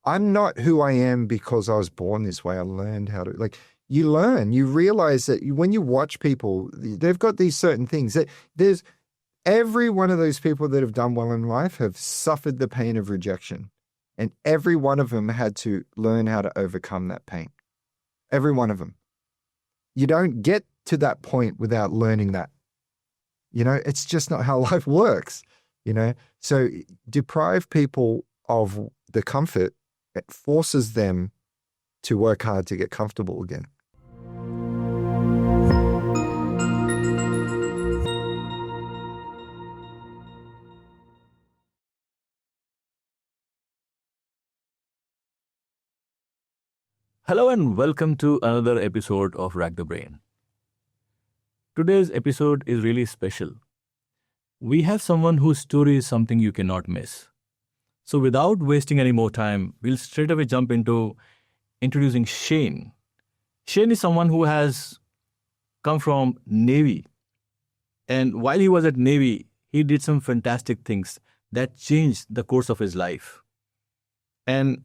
I'm not who I am because I was born this way. I learned how to, like, you learn, you realize that when you watch people, they've got these certain things. There's every one of those people that have done well in life have suffered the pain of rejection. And every one of them had to learn how to overcome that pain. Every one of them. You don't get to that point without learning that. It's just not how life works, So deprive people of the comfort, it forces them to work hard to get comfortable again. Hello and welcome to another episode of Rack the Brain. Today's episode is really special. We have someone whose story is something you cannot miss. So without wasting any more time, we'll straight away jump into introducing Shane. Shane is someone who has come from Navy. And while he was at Navy, he did some fantastic things that changed the course of his life. And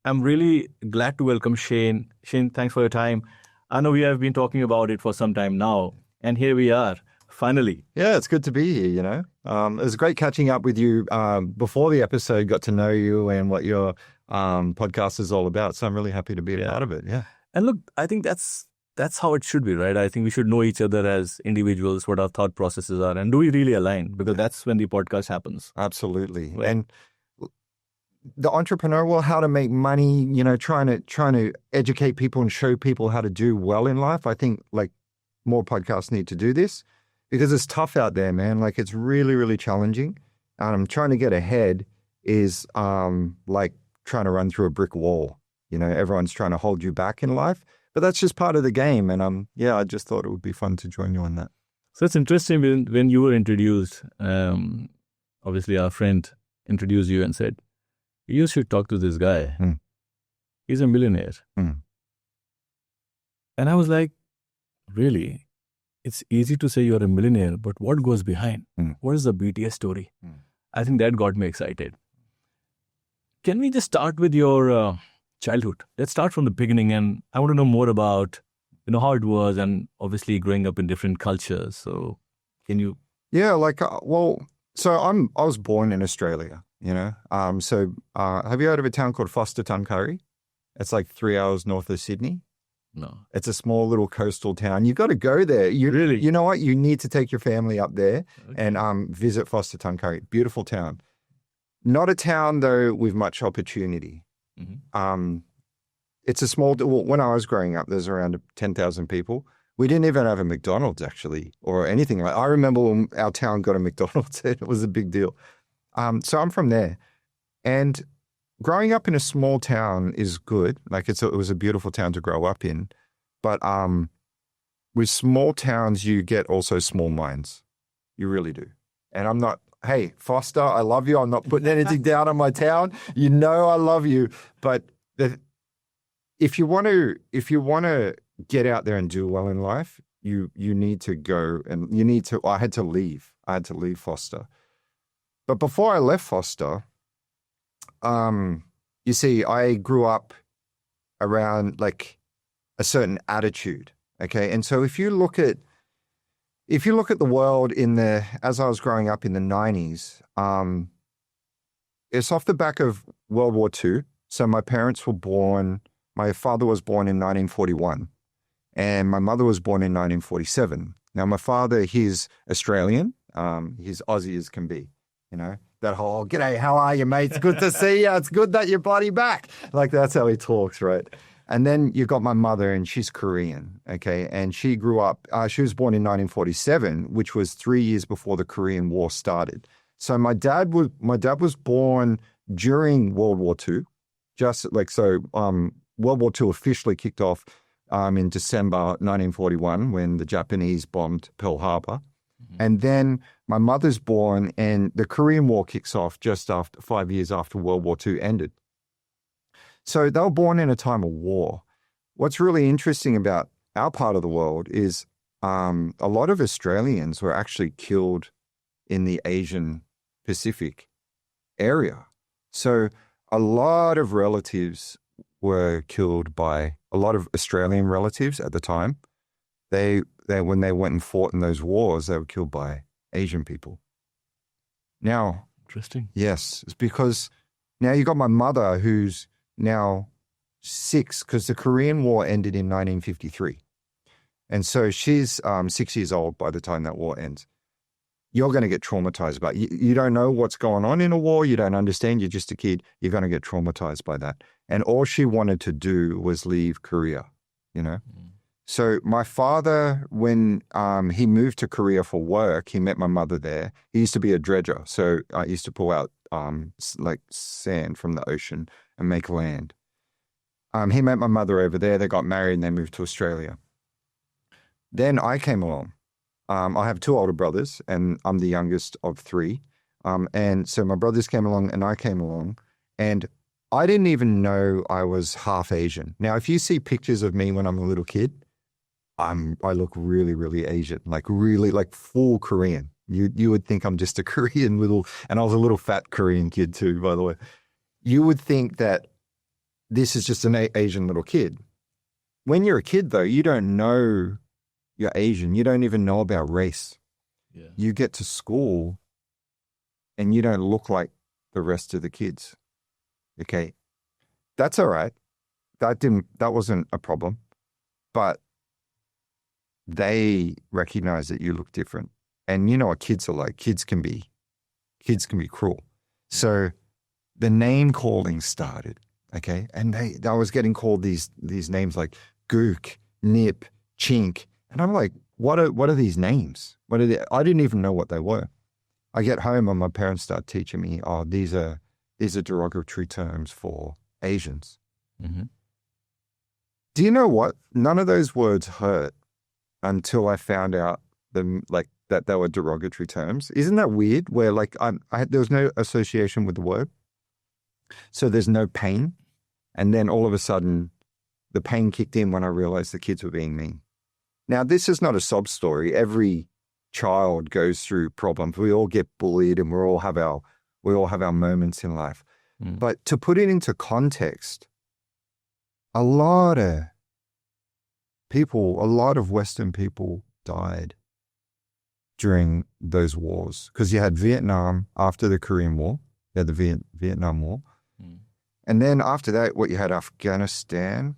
I'm really glad to welcome Shane. Shane, thanks for your time. I know we have been talking about it for some time now, and here we are, finally. Yeah, it's good to be here, It was great catching up with you before the episode, got to know you and what your podcast is all about. So I'm really happy to be a part of it, yeah. And look, I think that's how it should be, right? I think we should know each other as individuals, what our thought processes are, and do we really align? Because that's when the podcast happens. Absolutely. Right. And the entrepreneur, well, how to make money, trying to educate people and show people how to do well in life. I think like more podcasts need to do this because it's tough out there, man. Like it's really, really challenging. Trying to get ahead is like trying to run through a brick wall. Everyone's trying to hold you back in life, but that's just part of the game. And I just thought it would be fun to join you on that. So it's interesting when you were introduced, obviously our friend introduced you and said, you should talk to this guy. He's a millionaire. And I was like, really? It's easy to say you're a millionaire, but what goes behind? What is the BTS story? I think that got me excited. Can we just start with your childhood? Let's start from the beginning. And I want to know more about, how it was and obviously growing up in different cultures. So can you? Yeah, so I was born in Australia. So have you heard of a town called Foster Tuncurry? It's like 3 hours north of Sydney. No. It's a small little coastal town. You've got to go there. Really? You know what? You need to take your family up there and visit Foster Tuncurry. Beautiful town. Not a town, though, with much opportunity. It's a small, when I was growing up, there's around 10,000 people. We didn't even have a McDonald's, actually, or anything like that. I remember when our town got a McDonald's. It was a big deal. So I'm from there. And growing up in a small town is good. Like it was a beautiful town to grow up in. But with small towns, you get also small minds. You really do. And I'm not, hey, Foster, I love you. I'm not putting anything down on my town. I love you. But if you want to get out there and do well in life, you need to go and I had to leave Foster. But before I left Foster, you see, I grew up around like a certain attitude. Okay. And so if you look at the world as I was growing up in the 90s, it's off the back of World War II. So my father was born in 1941 and my mother was born in 1947. Now my father, he's Australian. He's Aussie as can be. That whole, g'day, how are you, mate? It's good to see you. It's good that you're bloody back. Like, that's how he talks, right? And then you've got my mother, and she's Korean, okay? And she grew up, she was born in 1947, which was 3 years before the Korean War started. So my dad was born during World War II, World War II officially kicked off in December 1941 when the Japanese bombed Pearl Harbor. And then my mother's born and the Korean War kicks off just after 5 years after World War II ended. So they were born in a time of war. What's really interesting about our part of the world is a lot of Australians were actually killed in the Asian Pacific area. So a lot of relatives were killed by a lot of Australian relatives at the time. They when they went and fought in those wars, they were killed by Asian people. Now, Interesting. yes, it's because now you got my mother who's now 6 because the Korean War ended in 1953. And so she's 6 years old by the time that war ends. You're going to get traumatized by it. You don't know what's going on in a war. You don't understand. You're just a kid. You're going to get traumatized by that. And all she wanted to do was leave Korea, you know? So my father, when he moved to Korea for work, he met my mother there. He used to be a dredger. So I used to pull out like sand from the ocean and make land. He met my mother over there. They got married and they moved to Australia. Then I came along. I have 2 older brothers and I'm the youngest of 3. And so my brothers came along and I came along and I didn't even know I was half Asian. Now, if you see pictures of me when I'm a little kid, I look really, really Asian, like really like full Korean. You would think I'm just a Korean little, and I was a little fat Korean kid too, by the way. You would think that this is just an Asian little kid. When you're a kid though, you don't know you're Asian. You don't even know about race. Yeah. You get to school and you don't look like the rest of the kids. Okay. That's all right. That wasn't a problem. But they recognize that you look different. And you know what kids are like. Kids can be cruel. So the name calling started, okay? And I was getting called these names like Gook, Nip, Chink. And I'm like, what are these names? What are they? I didn't even know what they were. I get home and my parents start teaching me, oh, these are derogatory terms for Asians. Mm-hmm. Do you know what? None of those words hurt until I found out that they were derogatory terms. Isn't that weird? Where like there was no association with the word, so there's no pain, and then all of a sudden, the pain kicked in when I realized the kids were being mean. Now, this is not a sob story. Every child goes through problems. We all get bullied, and we all have our moments in life. Mm. But to put it into context, a lot of Western people died during those wars because you had Vietnam after the Korean War, you had the Vietnam War. Mm. And then after that, you had the Afghanistan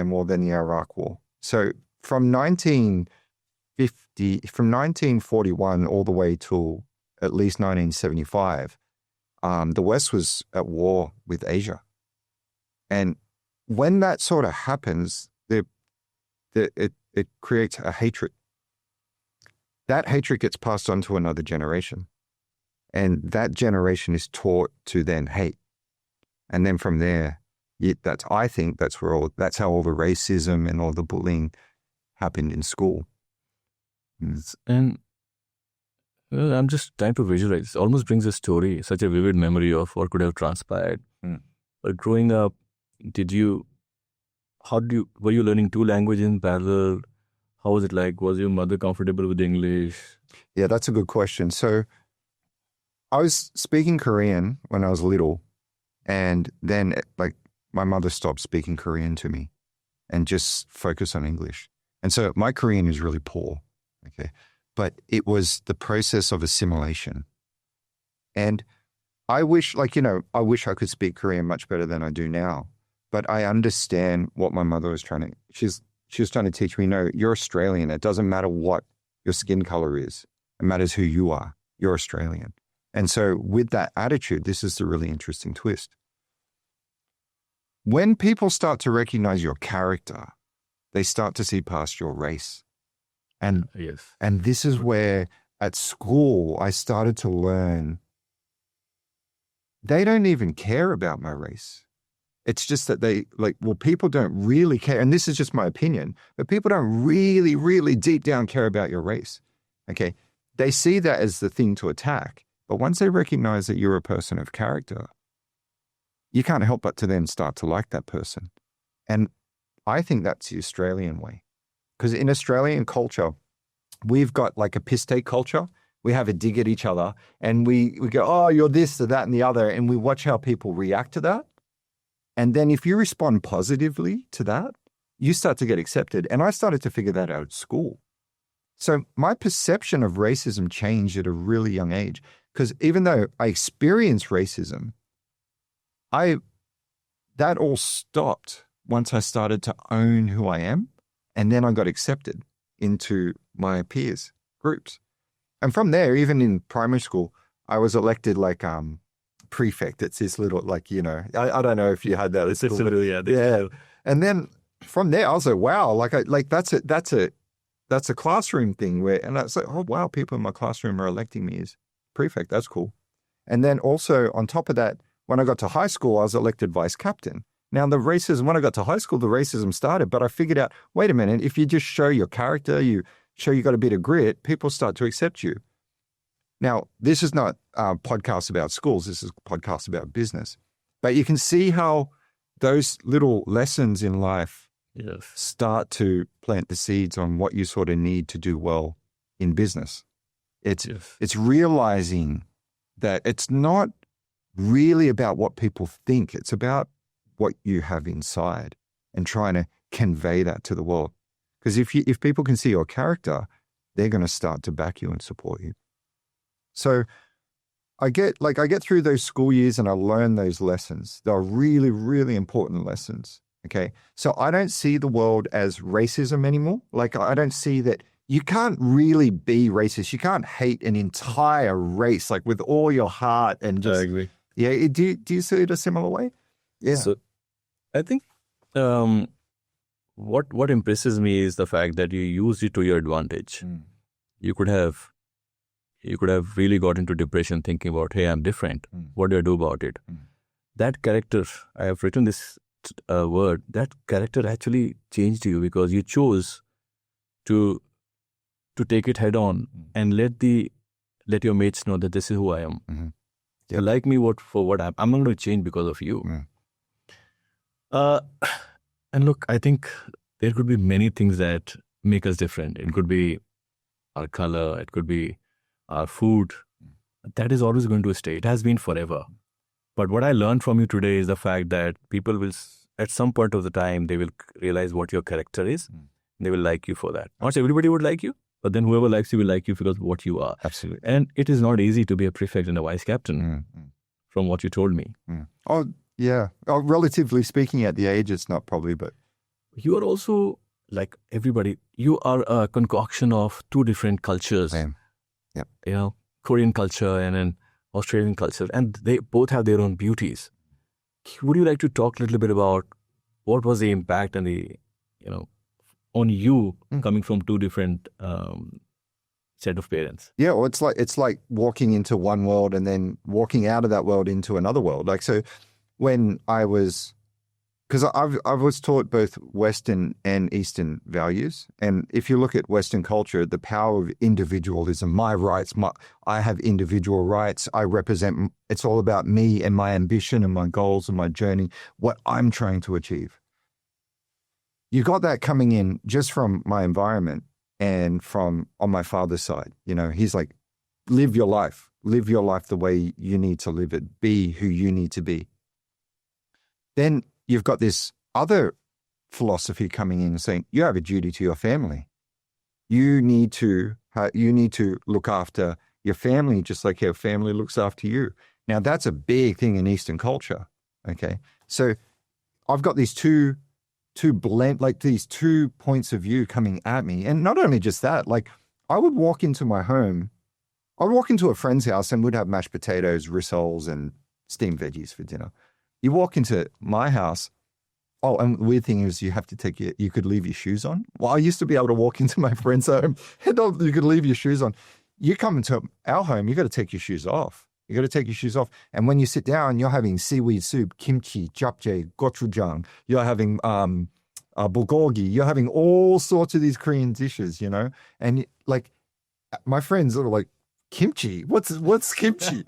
War, then the Iraq War. So from 1941 all the way till at least 1975, the West was at war with Asia. And when that sort of happens, it creates a hatred. That hatred gets passed on to another generation. And that generation is taught to then hate. And then from there, I think that's how all the racism and all the bullying happened in school. And I'm just trying to visualize. It almost brings a story, such a vivid memory of what could have transpired. But growing up, were you learning 2 languages in parallel? How was it like? Was your mother comfortable with English? Yeah, that's a good question. So I was speaking Korean when I was little, and then like my mother stopped speaking Korean to me and just focused on English. And so my Korean is really poor, okay? But it was the process of assimilation. And I wish I could speak Korean much better than I do now. But I understand what my mother was she was trying to teach me, no, you're Australian. It doesn't matter what your skin color is. It matters who you are. You're Australian. And so with that attitude, this is the really interesting twist. When people start to recognize your character, they start to see past your race. And Yes. And this is where at school I started to learn they don't even care about my race. It's just that people don't really care. And this is just my opinion, but people don't really, really deep down care about your race. Okay. They see that as the thing to attack. But once they recognize that you're a person of character, you can't help but to then start to like that person. And I think that's the Australian way. Because in Australian culture, we've got like a piss take culture We have a dig at each other and we go, oh, you're this or that and the other. And we watch how people react to that. And then if you respond positively to that, you start to get accepted. And I started to figure that out at school. So my perception of racism changed at a really young age, because even though I experienced racism, that all stopped once I started to own who I am. And then I got accepted into my peers groups. And from there, even in primary school, I was elected like prefect. It's this little, like, you know, I don't know if you had that. It's little, yeah. And then from there, I was like, wow, that's a classroom thing where, and I was like, oh wow, people in my classroom are electing me as prefect. That's cool. And then also on top of that, when I got to high school, I was elected vice captain. Now the racism, when I got to high school, the racism started, but I figured out, wait a minute, if you just show your character, you show you got a bit of grit, people start to accept you. Now, this is not a podcast about schools. This is a podcast about business. But you can see how those little lessons in life start to plant the seeds on what you sort of need to do well in business. It's realizing that it's not really about what people think. It's about what you have inside and trying to convey that to the world. Because if people can see your character, they're going to start to back you and support you. So I get through those school years and I learn those lessons. They're really, really important lessons. Okay. So I don't see the world as racism anymore. Like, I don't see that you can't really be racist. You can't hate an entire race, like with all your heart and just. I agree. Yeah. Do you see it a similar way? Yeah. So I think what impresses me is the fact that you used it to your advantage. You could have really got into depression thinking about, hey, I'm different. What do I do about it? That character, I have written this word, that character actually changed you because you chose to take it head on and let your mates know that this is who I am. You like me for what I'm not going to change because of you. And look, I think there could be many things that make us different. It could be our color, it could be our food. That is always going to stay. It has been forever. But what I learned from you today is the fact that people will, at some point of the time, they will realize what your character is. They will like you for that. Not everybody would like you, but then whoever likes you will like you because of what you are. Absolutely. And it is not easy to be a prefect and a vice captain from what you told me. Oh, yeah. Oh, relatively speaking, at the age, it's not probably, but. You are also, like everybody, you are a concoction of two different cultures. Same. Yep. You know, Korean culture and an Australian culture, and they both have their own beauties. Would you like to talk a little bit about what was the impact and on you coming from two different set of parents? Yeah, well, it's like walking into one world and then walking out of that world into another world. Like, so when I was, because I was taught both Western and Eastern values. And if you look at Western culture, the power of individualism, my rights, I have individual rights. I represent, it's all about me and my ambition and my goals and my journey, what I'm trying to achieve. You got that coming in just from my environment and from on my father's side. You know, he's like, live your life the way you need to live it, be who you need to be. Then you've got this other philosophy coming in saying you have a duty to your family. You need to look after your family just like your family looks after you. Now that's a big thing in Eastern culture. Okay, so I've got these two points of view coming at me, and not only just that. Like, I would walk into my home, I would walk into a friend's house and we'd have mashed potatoes, rissoles, and steamed veggies for dinner. You walk into my house. Oh, and the weird thing is you could leave your shoes on. Well, I used to be able to walk into my friend's home and you could leave your shoes on. You come into our home, you got to take your shoes off. You got to take your shoes off. And when you sit down, you're having seaweed soup, kimchi, japchae, gochujang. You're having bulgogi. You're having all sorts of these Korean dishes, you know? And like, my friends are like, kimchi? What's kimchi?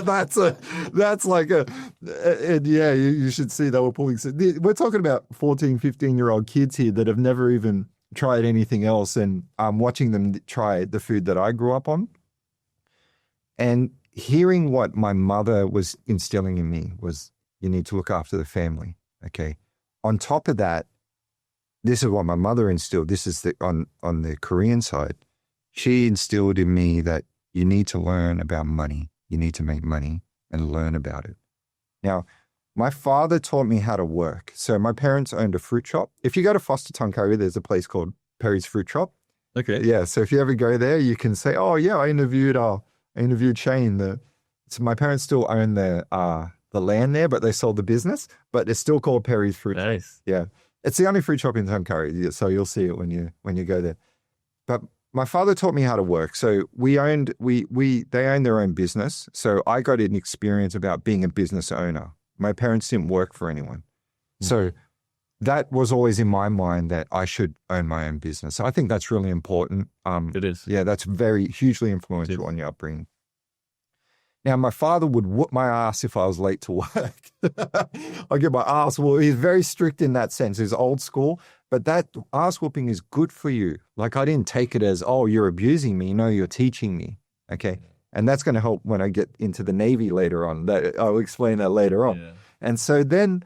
that's like and yeah, you should see they were pulling. We're talking about 14, 15-year-old kids here that have never even tried anything else, and I'm watching them try the food that I grew up on. And hearing what my mother was instilling in me was, you need to look after the family. Okay. On top of that, this is what my mother instilled. This is on the Korean side. She instilled in me that you need to learn about money. You need to make money and learn about it. Now, my father taught me how to work. So my parents owned a fruit shop. If you go to Foster Tonkawa, there's a place called Perry's Fruit Shop. Okay. Yeah. So if you ever go there, you can say, oh yeah, I interviewed Shane. So my parents still own the land there, but they sold the business, but it's still called Perry's Fruit Shop. Nice. Yeah. It's the only fruit shop in Tonkawa, so you'll see it when you go there. But my father taught me how to work. So they owned their own business. So I got an experience about being a business owner. My parents didn't work for anyone. So that was always in my mind that I should own my own business. So I think that's really important. It is. Yeah, that's very hugely influential on your upbringing. Now, my father would whoop my ass if I was late to work. I'd get my ass whooped. He's very strict in that sense. He's old school, but that ass whooping is good for you. Like, I didn't take it as, oh, you're abusing me. No, you're teaching me. Okay. And that's going to help when I get into the Navy later on. I'll explain that later on. Yeah. And so then,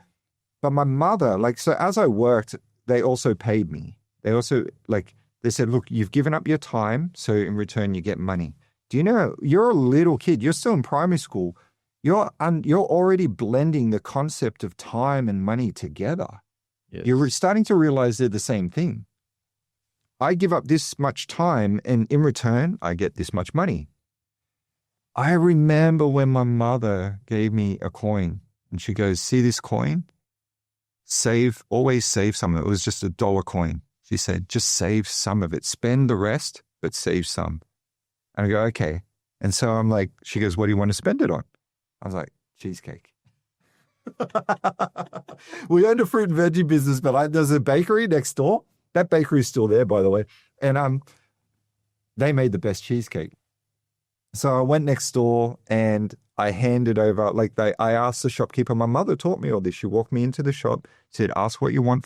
but my mother, so as I worked, they also paid me. They also, they said, look, you've given up your time, so in return you get money. Do you know, you're a little kid, you're still in primary school, you're already blending the concept of time and money together. Yes. You're starting to realize they're the same thing. I give up this much time, and in return, I get this much money. I remember when my mother gave me a coin, and she goes, see this coin? Always save some of it. It was just $1 coin. She said, just save some of it. Spend the rest, but save some. And I go, okay. And so I'm like, she goes, what do you want to spend it on? I was like, cheesecake. We owned a fruit and veggie business, but there's a bakery next door. That bakery is still there, by the way. And they made the best cheesecake. So I went next door and I handed over, I asked the shopkeeper, my mother taught me all this. She walked me into the shop, said, ask what you want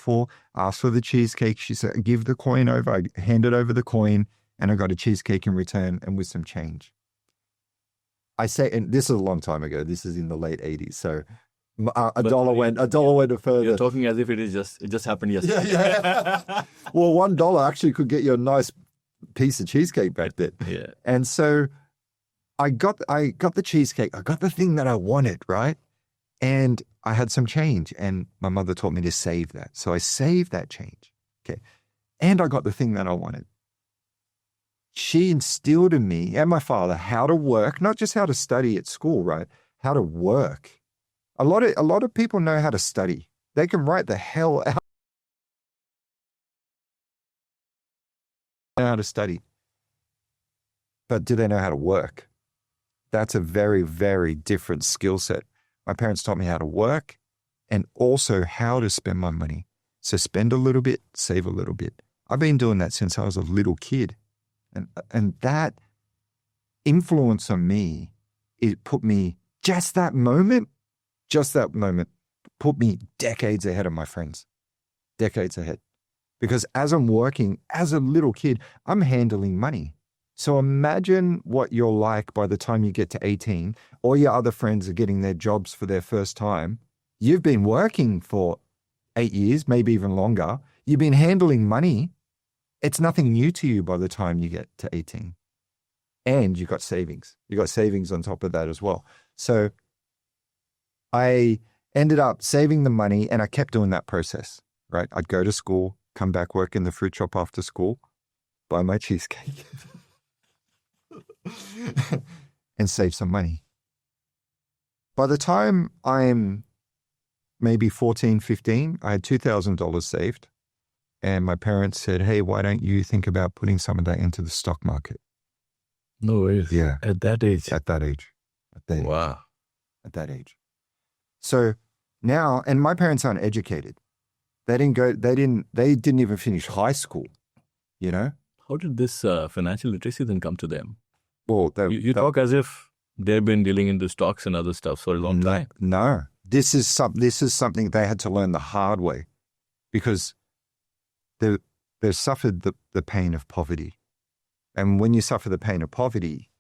ask for the cheesecake. She said, give the coin over. I handed over the coin. And I got a cheesecake in return and with some change. And this is a long time ago. This is in the late 80s. So a dollar went further. You're talking as if it just happened yesterday. Yeah. Well, $1 actually could get you a nice piece of cheesecake back then. Yeah. And so I got the cheesecake. I got the thing that I wanted, right? And I had some change, and my mother taught me to save that. So I saved that change. Okay. And I got the thing that I wanted. She instilled in me and my father how to work, not just how to study at school, right? How to work. A lot of people know how to study. They can write the hell out how to study. But do they know how to work? That's a very, very different skill set. My parents taught me how to work and also how to spend my money. So spend a little bit, save a little bit. I've been doing that since I was a little kid. And that influence on me, it put me, just that moment, put me decades ahead of my friends. Decades ahead. Because as I'm working, as a little kid, I'm handling money. So imagine what you're like by the time you get to 18. All your other friends are getting their jobs for their first time. You've been working for 8 years, maybe even longer. You've been handling money. It's nothing new to you by the time you get to 18. And you've got savings. You've got savings on top of that as well. So I ended up saving the money, and I kept doing that process, right? I'd go to school, come back, work in the fruit shop after school, buy my cheesecake, and save some money. By the time I'm maybe 14, 15, I had $2,000 saved. And my parents said, hey, why don't you think about putting some of that into the stock market? No ways. Yeah. At that age? At that age. Wow. At that age. So now, and my parents aren't educated. They didn't even finish high school, you know? How did this financial literacy then come to them? Well, you talk as if they've been dealing in the stocks and other stuff for a long time. No. This is something they had to learn the hard way, because they suffered the pain of poverty. And when you suffer the pain of poverty,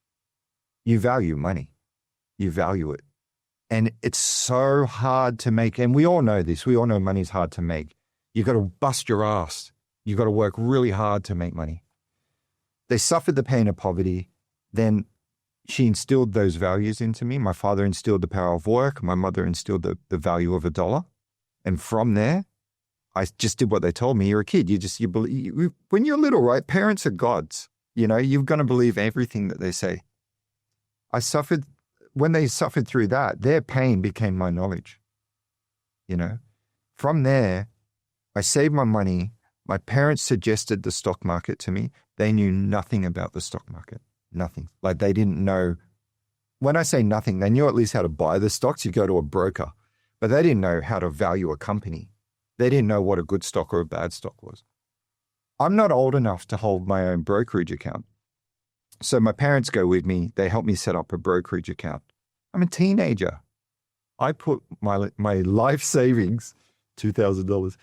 you value money. You value it. And it's so hard to make. And we all know this. We all know money's hard to make. You got to bust your ass. You got to work really hard to make money. They suffered the pain of poverty. Then she instilled those values into me. My father instilled the power of work. My mother instilled the value of $1. And from there, I just did what they told me. You're a kid. You believe, when you're little, right? Parents are gods. You're going to believe everything that they say. When they suffered through that, their pain became my knowledge. From there, I saved my money. My parents suggested the stock market to me. They knew nothing about the stock market. Nothing. Like they didn't know. When I say nothing, they knew at least how to buy the stocks. You go to a broker, but they didn't know how to value a company. They didn't know what a good stock or a bad stock was. I'm not old enough to hold my own brokerage account. So my parents go with me. They help me set up a brokerage account. I'm a teenager. I put my life savings, $2,000,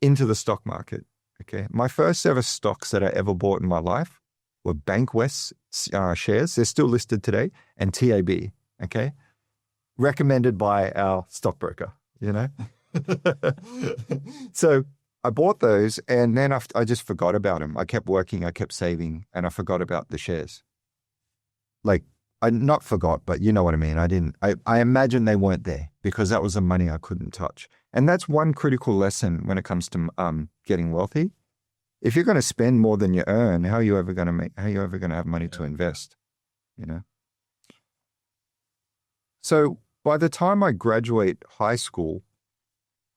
into the stock market. Okay. My first ever stocks that I ever bought in my life were Bankwest shares. They're still listed today, and TAB. Okay. Recommended by our stockbroker, So I bought those, and then I just forgot about them. I kept working, I kept saving, and I forgot about the shares. Like, I not forgot, but you know what I mean. I imagine they weren't there because that was the money I couldn't touch. And that's one critical lesson when it comes to getting wealthy. If you're going to spend more than you earn, how are you ever going to have money to invest? So by the time I graduate high school,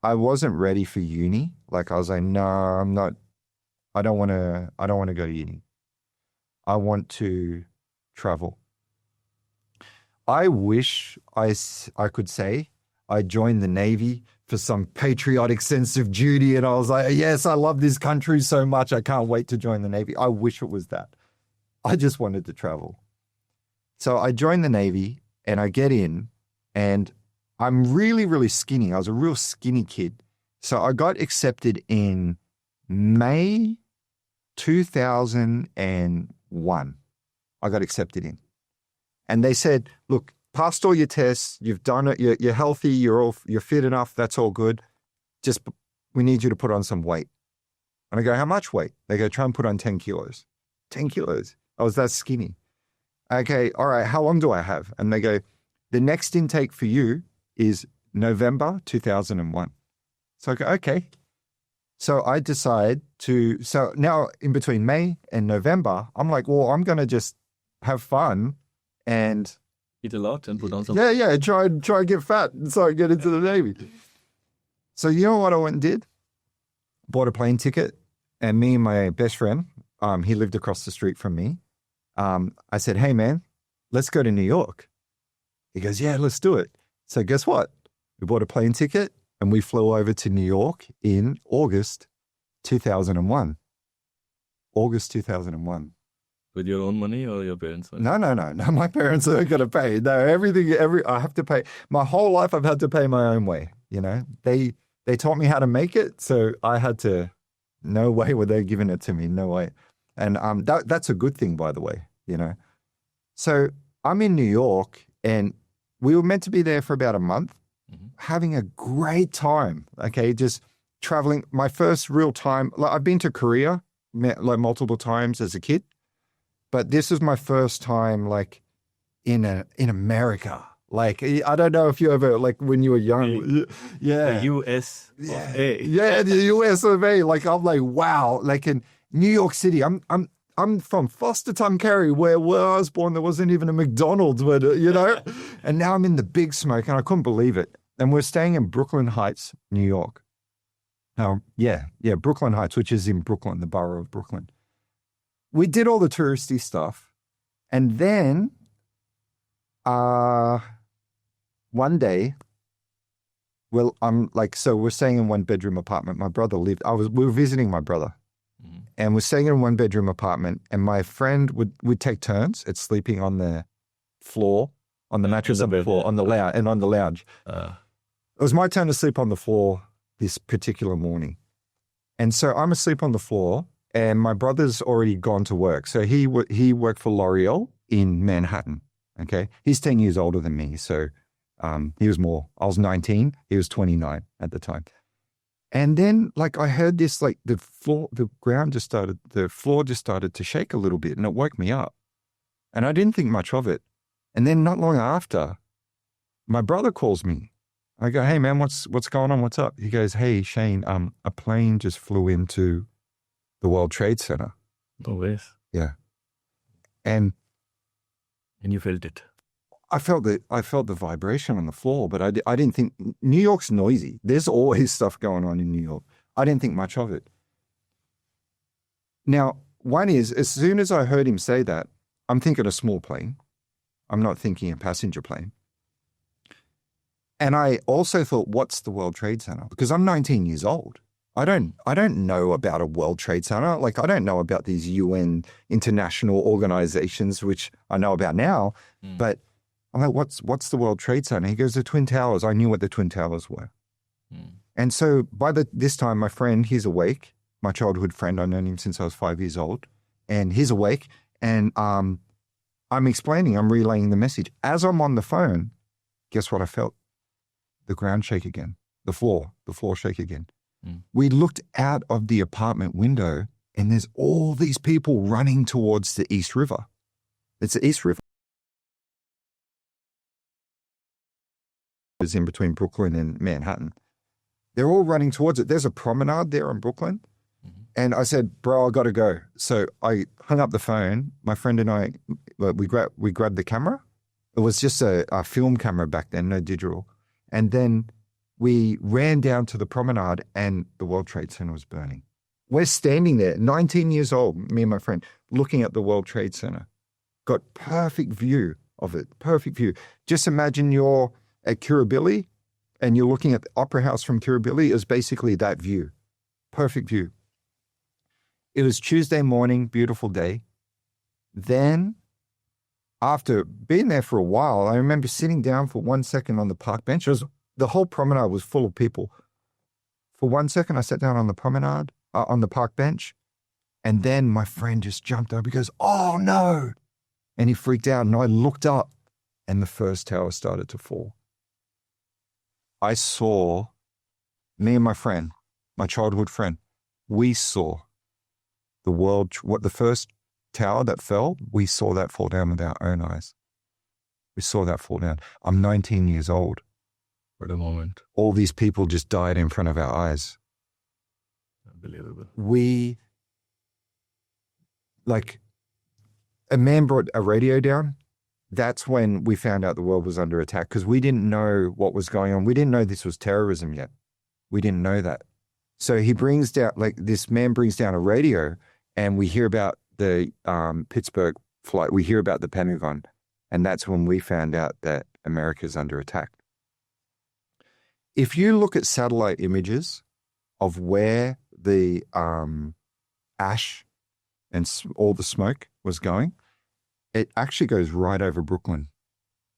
I wasn't ready for uni. Like I was like, no, I'm not. I don't want to go to uni. I want to travel. I wish I could say I joined the Navy for some patriotic sense of duty. And I was like, yes, I love this country so much. I can't wait to join the Navy. I wish it was that. I just wanted to travel. So I joined the Navy and I get in and I'm really, really skinny. I was a real skinny kid. So I got accepted in May 2001. I got accepted in. And they said, look, passed all your tests, you've done it, you're healthy, you're fit enough, that's all good. Just, we need you to put on some weight. And I go, how much weight? They go, try and put on 10 kilos. 10 kilos. I was that skinny. Okay, all right, how long do I have? And they go, the next intake for you is November 2001. So I go, okay. So I decide so now in between May and November, I'm like, well, I'm going to just have fun and eat a lot and put on some. Yeah. Try and get fat so I get into the Navy. So you know what I went and did? Bought a plane ticket, and me and my best friend, he lived across the street from me. I said, hey man, let's go to New York. He goes, yeah, let's do it. So guess what? We bought a plane ticket and we flew over to New York in August 2001. August 2001. With your own money or your parents' money? No. My parents are going to pay. No, I have to pay. My whole life I've had to pay my own way. They taught me how to make it. So I had to, no way were they giving it to me. No way. And that's a good thing, by the way, So I'm in New York and we were meant to be there for about a month, having a great time. Okay. Just traveling. My first real time, like I've been to Korea like multiple times as a kid. But this is my first time, like, in America. Like, I don't know if you ever, like, when you were young. Yeah. The US of A. Yeah, the US of A. Like, I'm like, wow. Like, in New York City, I'm from Foster Tuncary, where I was born, there wasn't even a McDonald's, but, And now I'm in the Big Smoke, and I couldn't believe it. And we're staying in Brooklyn Heights, New York. Brooklyn Heights, which is in Brooklyn, the borough of Brooklyn. We did all the touristy stuff. And then one day, so we're staying in one bedroom apartment. My brother lived, we were visiting my brother. And we're staying in a one bedroom apartment. And my friend would take turns at sleeping on the floor, on the mattress on the floor, on the lounge. It was my turn to sleep on the floor this particular morning. And so I'm asleep on the floor. And my brother's already gone to work. So he worked for L'Oreal in Manhattan, Okay. He's 10 years older than me. So he was more, I was 19. He was 29 at the time. And then like I heard this, like the floor just started to shake a little bit and it woke me up. And I didn't think much of it. And then not long after, my brother calls me. I go, hey man, what's going on? What's up? He goes, hey Shane, a plane just flew into the World Trade Center. Oh, yes. Yeah. And you felt it. I felt the vibration on the floor, but I didn't think, New York's noisy. There's always stuff going on in New York. I didn't think much of it. Now, one is, as soon as I heard him say that, I'm thinking a small plane. I'm not thinking a passenger plane. And I also thought, what's the World Trade Center? Because I'm 19 years old. I don't know about a World Trade Center. Like, I don't know about these UN international organizations, which I know about now, but I'm like, what's the World Trade Center? He goes, the Twin Towers. I knew what the Twin Towers were. And so by this time, my friend, he's awake. My childhood friend, I've known him since I was 5 years old. And he's awake. And I'm relaying the message. As I'm on the phone, guess what I felt? The ground shake again. The floor shake again. We looked out of the apartment window and there's all these people running towards the East River. It's the East River. It's in between Brooklyn and Manhattan. They're all running towards it. There's a promenade there in Brooklyn. And I said, bro, I got to go. So I hung up the phone. My friend and I, we grabbed the camera. It was just a film camera back then, no digital. And then we ran down to the promenade and the World Trade Center was burning. We're standing there, 19 years old, me and my friend, looking at the World Trade Center. Got perfect view of it, perfect view. Just imagine you're at Kirribilli and you're looking at the Opera House from Kirribilli. It was basically that view, perfect view. It was Tuesday morning, beautiful day. Then, after being there for a while, I remember sitting down for 1 second on the park bench. The whole promenade was full of people. For 1 second, I sat down on the promenade, on the park bench, and then my friend just jumped up. He goes, oh no! And he freaked out, and I looked up, and the first tower started to fall. I saw, me and my friend, my childhood friend, we saw the first tower that fell, we saw that fall down with our own eyes. We saw that fall down. I'm 19 years old. What a moment. All these people just died in front of our eyes. Unbelievable. A man brought a radio down. That's when we found out the world was under attack because we didn't know what was going on. We didn't know this was terrorism yet. We didn't know that. So this man brings down a radio and we hear about the Pittsburgh flight. We hear about the Pentagon. And that's when we found out that America's under attack. If you look at satellite images of where the ash and all the smoke was going, it actually goes right over Brooklyn.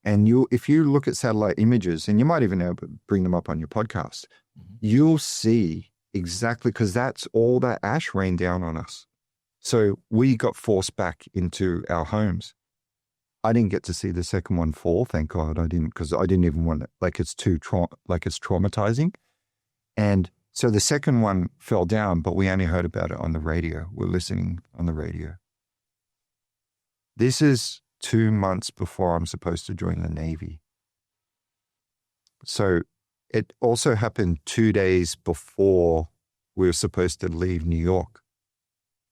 And if you look at satellite images, and you might even able to bring them up on your podcast, you'll see exactly, because that's all that ash rained down on us. So we got forced back into our homes. I didn't get to see the second one fall, thank God I didn't, because I didn't even want it. It's it's traumatizing. And so the second one fell down, but we only heard about it on the radio. We're listening on the radio. This is 2 months before I'm supposed to join the Navy. So it also happened 2 days before we were supposed to leave New York.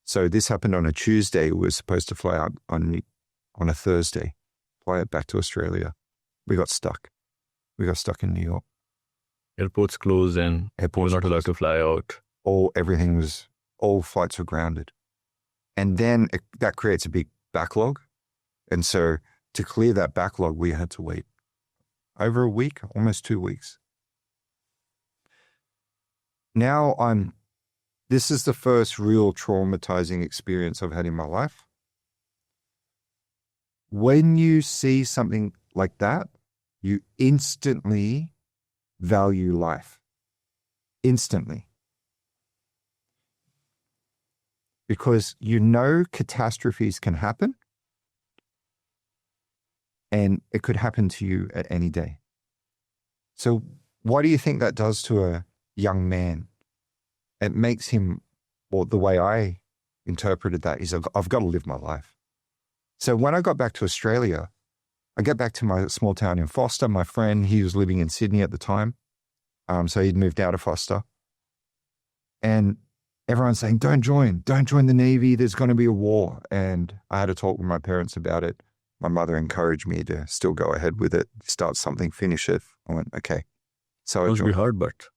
So this happened on a Tuesday. We were supposed to fly out on a Thursday, fly it back to Australia. We got stuck. We got stuck in New York. Airports closed and airports not allowed to fly out. All flights were grounded. And then that creates a big backlog. And so to clear that backlog, we had to wait over a week, almost 2 weeks. Now this is the first real traumatizing experience I've had in my life. When you see something like that, you instantly value life. Instantly. Because you know catastrophes can happen. and it could happen to you at any day. So what do you think that does to a young man? It makes him, or the way I interpreted that is I've got to live my life. So when I got back to Australia, I get back to my small town in Foster. My friend, he was living in Sydney at the time. So he'd moved out of Foster. And everyone's saying, don't join the Navy. There's going to be a war. And I had a talk with my parents about it. My mother encouraged me to still go ahead with it, start something, finish it. I went, okay. So It must be hard, but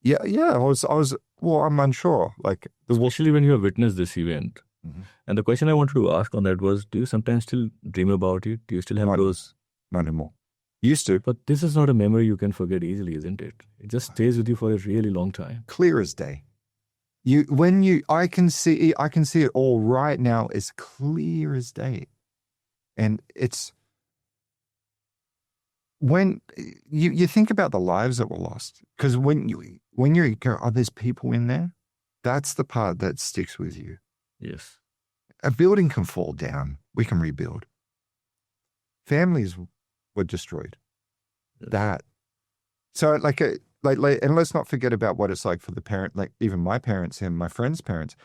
yeah. I was. Well, I'm unsure. Like, especially when you have witnessed this event. Mhm. And the question I wanted to ask on that was, do you sometimes still dream about it? Do you still have those? Not anymore. Used to. But this is not a memory you can forget easily, isn't it? It just stays with you for a really long time. Clear as day. I can see it all right now, as clear as day. And it's when you think about the lives that were lost, because when you go, oh, there's people in there, that's the part that sticks with you. Yes. A building can fall down. We can rebuild. Families were destroyed. Yes. That. So and let's not forget about what it's like for the parent, like even my parents and my friends' parents.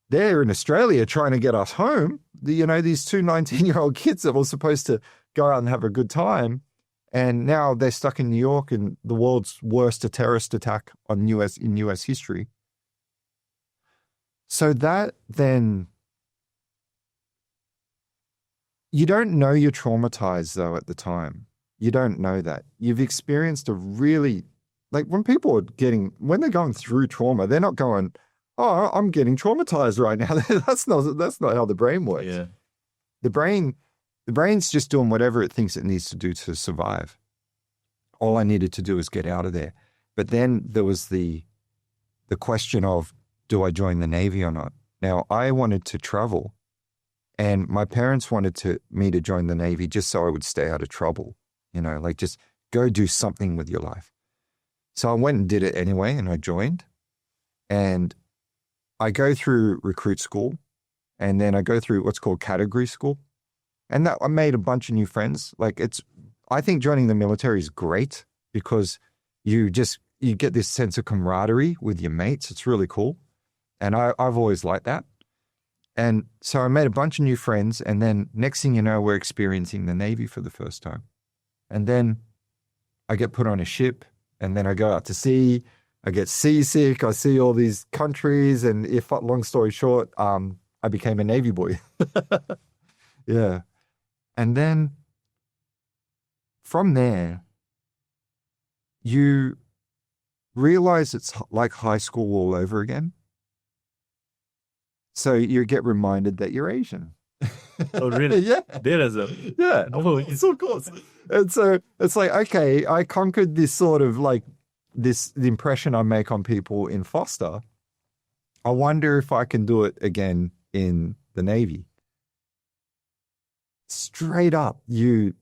They're in Australia trying to get us home. These two 19-year-old kids that were supposed to go out and have a good time. And now they're stuck in New York in the world's worst terrorist attack in US history. So that then, you don't know you're traumatized though at the time. You don't know that. You've experienced a really, like when they're going through trauma, they're not going, oh, I'm getting traumatized right now. That's not how the brain works. Yeah. The brain's just doing whatever it thinks it needs to do to survive. All I needed to do is get out of there. But then there was the question of, do I join the Navy or not? Now, I wanted to travel, and my parents wanted me to join the Navy just so I would stay out of trouble. Like just go do something with your life. So I went and did it anyway, and I joined. And I go through recruit school, and then I go through what's called category school. And I made a bunch of new friends. I think joining the military is great because you get this sense of camaraderie with your mates. It's really cool. And I've always liked that. And so I made a bunch of new friends. And then next thing you know, we're experiencing the Navy for the first time. And then I get put on a ship, and then I go out to sea. I get seasick. I see all these countries. And long story short, I became a Navy boy. Yeah. And then from there, you realize it's like high school all over again. So you get reminded that you're Asian. Oh, really? Yeah. There as well. Yeah. Oh, So of course. And so it's like, okay, I conquered this sort of like the impression I make on people in Foster. I wonder if I can do it again in the Navy. Straight up, you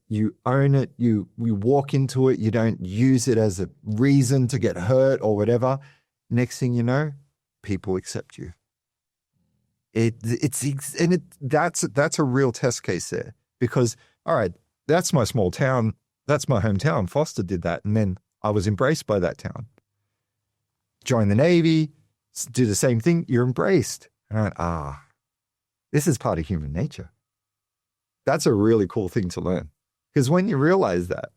own it, you walk into it, you don't use it as a reason to get hurt or whatever. Next thing you know, people accept you. That's a real test case there, because all right, that's my small town, that's my hometown. Foster did that, and then I was embraced by that town. Join the Navy, do the same thing, you're embraced. And I went, this is part of human nature. That's a really cool thing to learn, because when you realize that,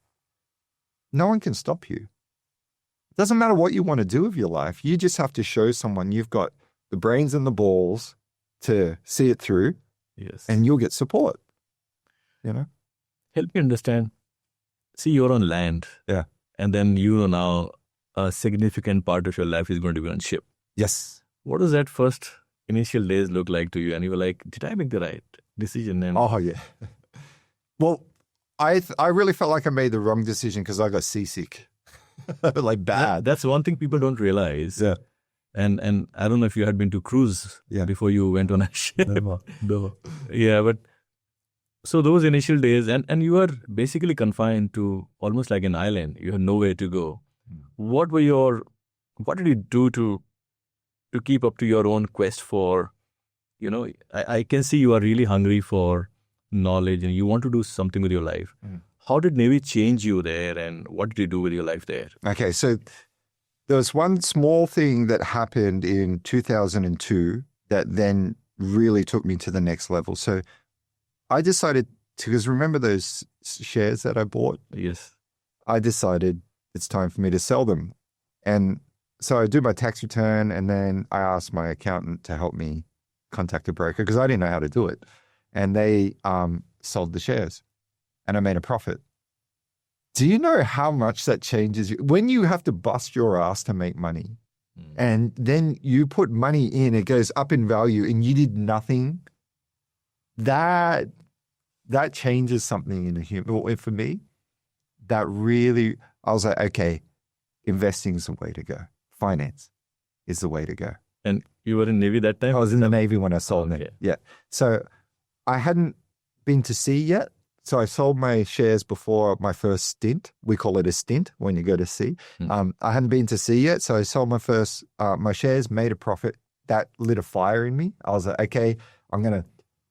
no one can stop you. It doesn't matter what you want to do with your life. You just have to show someone you've got the brains and the balls to see it through. Yes. And you'll get support. Help me understand. See, you're on land. Yeah. And then now a significant part of your life is going to be on ship. Yes. What does that first initial days look like to you? And you were like, did I make the right decision? And Oh, yeah. Well, I really felt like I made the wrong decision because I got seasick. Like bad. That's one thing people don't realize. Yeah. And I don't know if you had been to cruise before you went on a ship. Never. Yeah, but so those initial days, and you were basically confined to almost like an island. You had nowhere to go. What did you do to keep up to your own quest for, I can see you are really hungry for knowledge and you want to do something with your life. How did Navy change you there, and what did you do with your life there? Okay, so there was one small thing that happened in 2002 that then really took me to the next level. So I decided to, because remember those shares that I bought? Yes. I decided it's time for me to sell them. And so I do my tax return, and then I asked my accountant to help me contact a broker because I didn't know how to do it. And they sold the shares and I made a profit. Do you know how much that changes you? When you have to bust your ass to make money and then you put money in, it goes up in value and you did nothing, that changes something in a human. Well, for me, that really, I was like, okay, investing is the way to go. Finance is the way to go. And you were in Navy that time? I was in the Navy when I sold it. Yeah. So I hadn't been to sea yet. So I sold my shares before my first stint. We call it a stint when you go to sea. I hadn't been to sea yet. So I sold my first, my shares, made a profit. That lit a fire in me. I was like, okay, I'm going to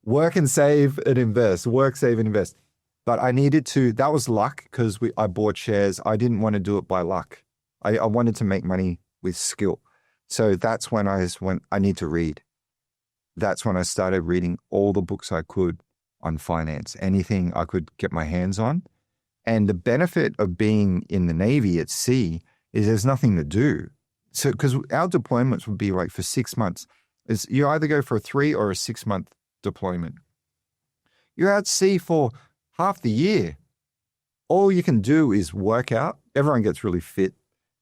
work and save and invest, work, save and invest. But I needed to, that was luck because I bought shares. I didn't want to do it by luck. I wanted to make money with skill. So that's when I went, I need to read. That's when I started reading all the books I could on finance, anything I could get my hands on. And the benefit of being in the Navy at sea is there's nothing to do. So, because our deployments would be like for 6 months. You either go for a 3 or a 6 month deployment. You're at sea for half the year. All you can do is work out. Everyone gets really fit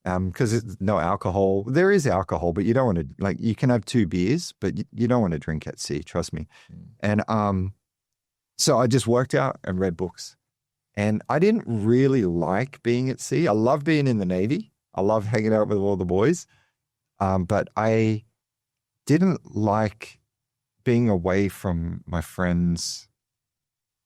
because there's no alcohol. There is alcohol, but you don't want to, like, you can have 2 beers, but you don't want to drink at sea, trust me. And so I just worked out and read books. And I didn't really like being at sea. I love being in the Navy. I love hanging out with all the boys. But I didn't like being away from my friends.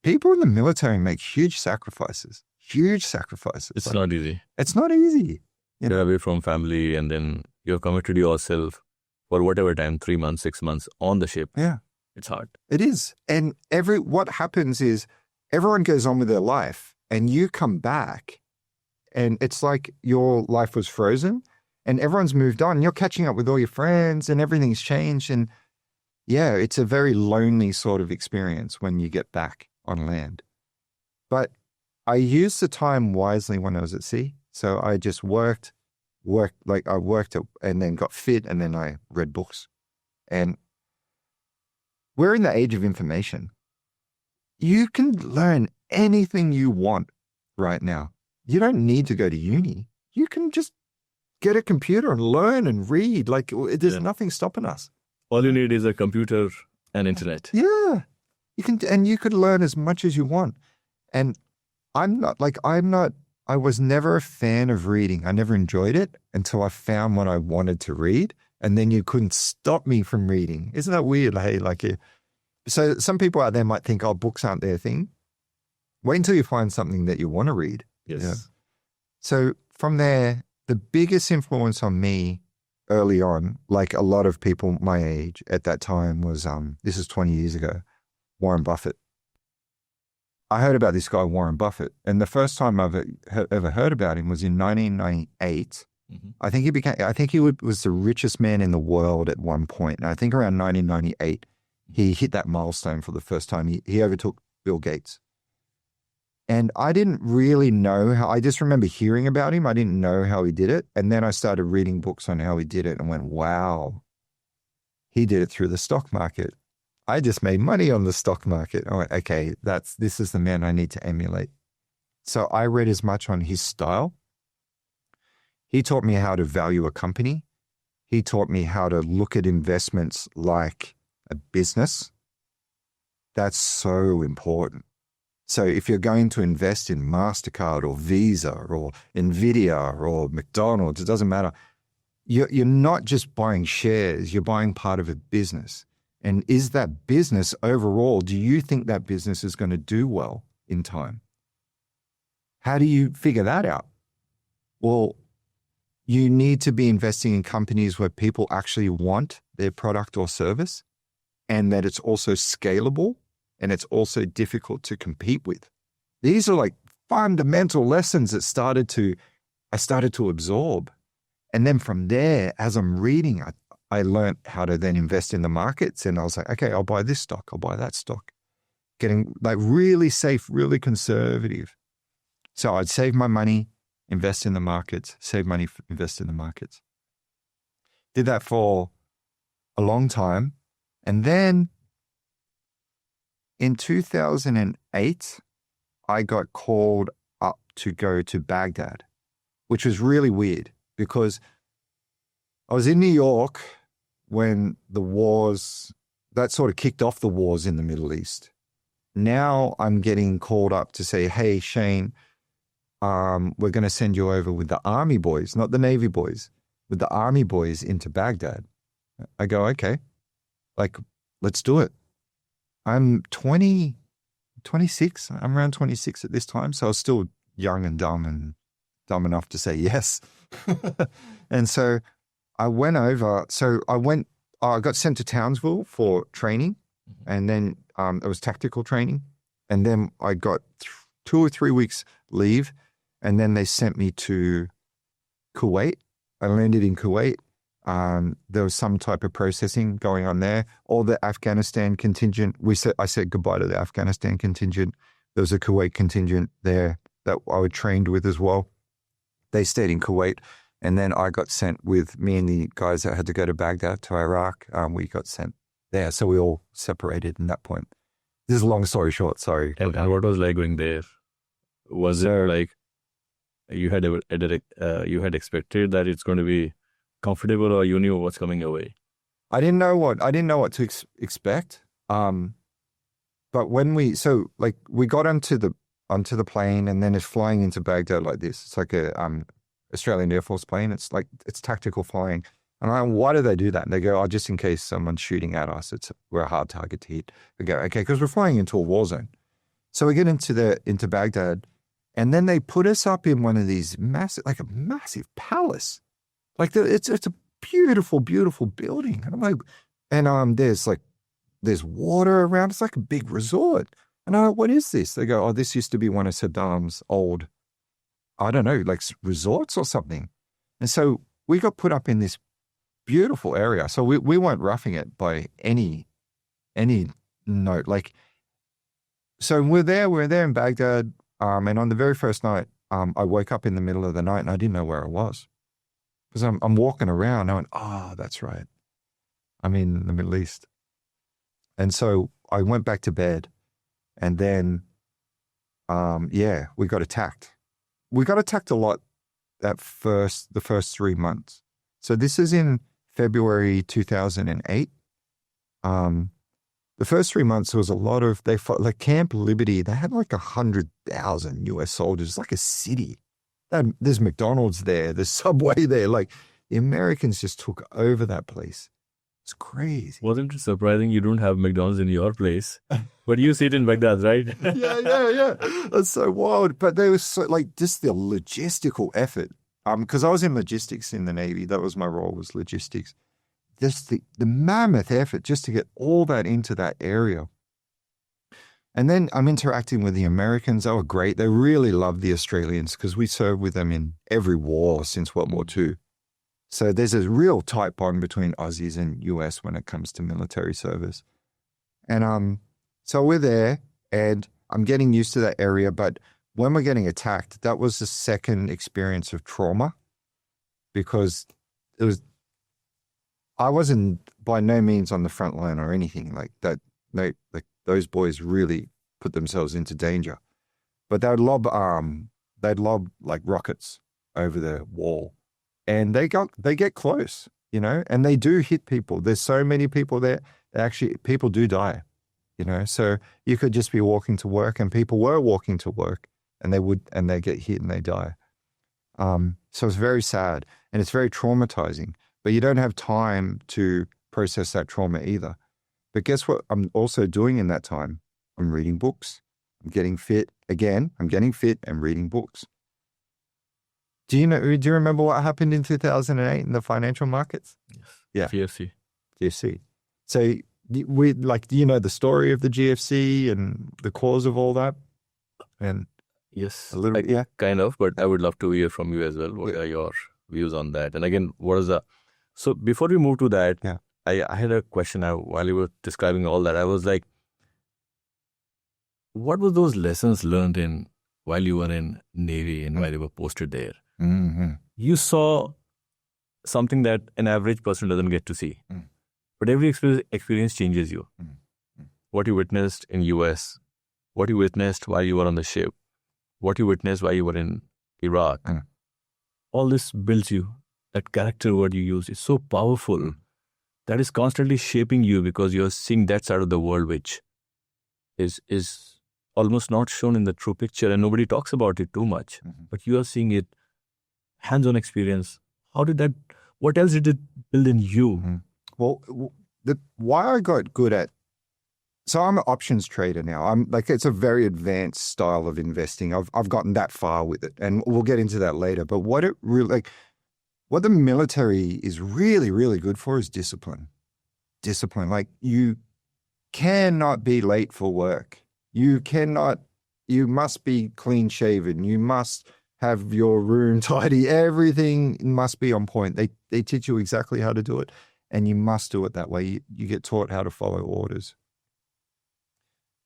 People in the military make huge sacrifices. It's like, not easy. It's not easy. You're away from family and then you're committed to yourself for whatever time, 3 months, 6 months on the ship. Yeah. It's hard. It is. And what happens is everyone goes on with their life and you come back and it's like your life was frozen and everyone's moved on. You're catching up with all your friends and everything's changed. And yeah, it's a very lonely sort of experience when you get back on land. But I used the time wisely when I was at sea. So I just worked and then got fit and then I read books. And we're in the age of information. You can learn anything you want right now. You don't need to go to uni. You can just get a computer and learn and read. Like, there's nothing stopping us. All you need is a computer and internet. Yeah. You could learn as much as you want. And I was never a fan of reading. I never enjoyed it until I found what I wanted to read. And then you couldn't stop me from reading. Isn't that weird? Hey, so some people out there might think, oh, books aren't their thing. Wait until you find something that you want to read. Yes. Yeah. So from there, the biggest influence on me early on, like a lot of people my age at that time was, this is 20 years ago, Warren Buffett. I heard about this guy, Warren Buffett. And the first time I've ever heard about him was in 1998. Mm-hmm. I think he was the richest man in the world at one point. And I think around 1998, he hit that milestone for the first time. He overtook Bill Gates. And I didn't really know how, I just remember hearing about him. I didn't know how he did it. And then I started reading books on how he did it and went, wow, he did it through the stock market. I just made money on the stock market. I went, okay, this is the man I need to emulate. So I read as much on his style. He taught me how to value a company. He taught me how to look at investments like a business. That's so important. So if you're going to invest in MasterCard or Visa or NVIDIA or McDonald's, it doesn't matter. You're not just buying shares, you're buying part of a business. And is that business overall, do you think that business is going to do well in time? How do you figure that out? Well, you need to be investing in companies where people actually want their product or service and that it's also scalable and it's also difficult to compete with. These are like fundamental lessons that I started to absorb. And then from there, as I'm reading, I learned how to then invest in the markets. And I was like, okay, I'll buy this stock. I'll buy that stock. Getting like really safe, really conservative. So I'd save my money, invest in the markets, save money, invest in the markets. Did that for a long time. And then in 2008, I got called up to go to Baghdad, which was really weird because I was in New York when the wars, that sort of kicked off the wars in the Middle East. Now I'm getting called up to say, hey, Shane, we're going to send you over with the Army boys, not the Navy boys, with the Army boys into Baghdad. I go, okay, like, let's do it. I'm 26. I'm around 26 at this time. So I was still young and dumb enough to say yes. And so I went over. So I got sent to Townsville for training. And then it was tactical training. And then I got 2 or 3 weeks leave. And then they sent me to Kuwait. I landed in Kuwait. There was some type of processing going on there. All the Afghanistan contingent, I said goodbye to the Afghanistan contingent. There was a Kuwait contingent there that I was trained with as well. They stayed in Kuwait. And then I got sent with me and the guys that had to go to Baghdad, to Iraq. We got sent there. So we all separated in that point. This is a long story short, sorry. And what was like going there? Was there like you had expected that it's going to be comfortable, or you knew what's coming your way? I didn't know what to expect. But when we got onto the plane, and then it's flying into Baghdad like this. It's like a Australian Air Force plane. It's tactical flying. And I'm, why do they do that? And they go, oh, just in case someone's shooting at us, we're a hard target to hit. We go, okay, because we're flying into a war zone. So we get into Baghdad, and then they put us up in one of these a massive palace. Like it's a beautiful, beautiful building. And I'm like, and there's water around. It's like a big resort. And I'm like, what is this? They go, oh, this used to be one of Saddam's old, I don't know, like resorts or something. And so we got put up in this beautiful area. So we weren't roughing it by any note. Like, so we're there in Baghdad. And on the very first night, I woke up in the middle of the night and I didn't know where I was. Because I'm walking around, I went, oh, that's right. I'm in the Middle East. And so I went back to bed, and then, we got attacked. We got attacked a lot the first 3 months. So this is in February 2008. The first 3 months, there was a lot of, they fought, like Camp Liberty, they had like 100,000 US soldiers, like a city. There's McDonald's there, there's Subway there. Like the Americans just took over that place. It's crazy. Wasn't it surprising you don't have McDonald's in your place, but you see it in Baghdad, right? Yeah. That's so wild. But there was just the logistical effort. Because I was in logistics in the Navy. That was my role, was logistics. Just the mammoth effort just to get all that into that area. And then I'm interacting with the Americans. They were great. They really loved the Australians because we served with them in every war since World War II. So there's a real tight bond between Aussies and US when it comes to military service. And so we're there, and I'm getting used to that area. But when we're getting attacked, that was the second experience of trauma, because I wasn't by no means on the front line or anything like that. Those boys really put themselves into danger. But they'd lob like rockets over the wall, and they get close, and they do hit people. There's so many people there. Actually, people do die, So you could just be walking to work, and people were walking to work, and they get hit and they die. So it's very sad, and it's very traumatizing. But you don't have time to process that trauma either. But guess what I'm also doing in that time? I'm reading books. I'm getting fit. Again, I'm getting fit and reading books. Do you remember what happened in 2008 in the financial markets? Yes. Yeah. GFC. GFC. So Do you know the story of the GFC and the cause of all that? And Yes, a little, yeah. kind of, but I would love to hear from you as well. What are your views on that? And again, so before we move to that, Yeah. I had a question while you were describing all that. I was like, what were those lessons learned while you were in Navy and while you were posted there? Mm-hmm. You saw something that an average person doesn't get to see. But every experience changes you. What you witnessed in US, what you witnessed while you were on the ship, what you witnessed while you were in Iraq. All this builds you. That character word you use is so powerful. That is constantly shaping you because you're seeing that side of the world which is almost not shown in the true picture and nobody talks about it too much. But you are seeing it, hands-on experience. What else did it build in you? Well, why I got good at, so I'm an options trader now. I'm like, it's a very advanced style of investing. I've gotten that far with it, and we'll get into that later. But what the military is really, really good for is discipline. Discipline. Like, you cannot be late for work. You must be clean shaven. You must have your room tidy. Everything must be on point. They teach you exactly how to do it. And you must do it that way. You get taught how to follow orders.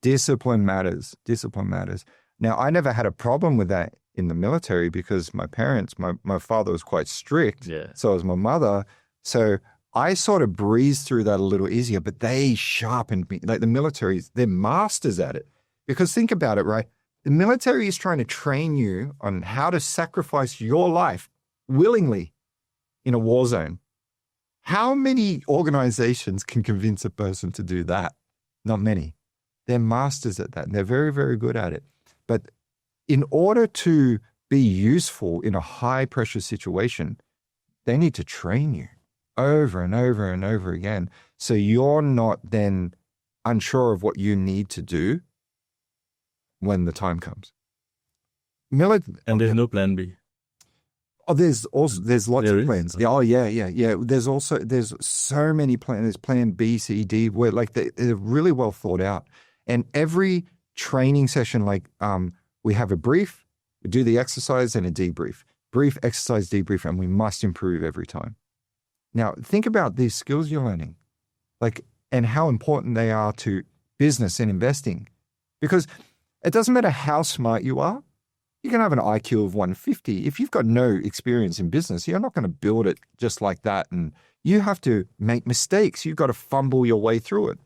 Discipline matters. Discipline matters. Now, I never had a problem with that in the military because my parents, my father was quite strict. Yeah. So was my mother. So I sort of breezed through that a little easier, but they sharpened me. Like, the military, they're masters at it. Because think about it, right? The military is trying to train you on how to sacrifice your life willingly in a war zone. How many organizations can convince a person to do that? Not many. They're masters at that, and they're very, very good at it. But in order to be useful in a high-pressure situation, they need to train you over and over and over again, so you're not then unsure of what you need to do when the time comes. And there's no plan B. Oh, there's lots of plans. Yeah, yeah. There's so many plans. There's plan B, C, D, where like they're really well thought out. And every training session, like we have a brief, we do the exercise and a debrief. Brief, exercise, debrief, and we must improve every time. Now, think about these skills you're learning, like, and how important they are to business and investing. Because it doesn't matter how smart you are. You can have an IQ of 150. If you've got no experience in business, you're not going to build it just like that. And you have to make mistakes. You've got to fumble your way through it.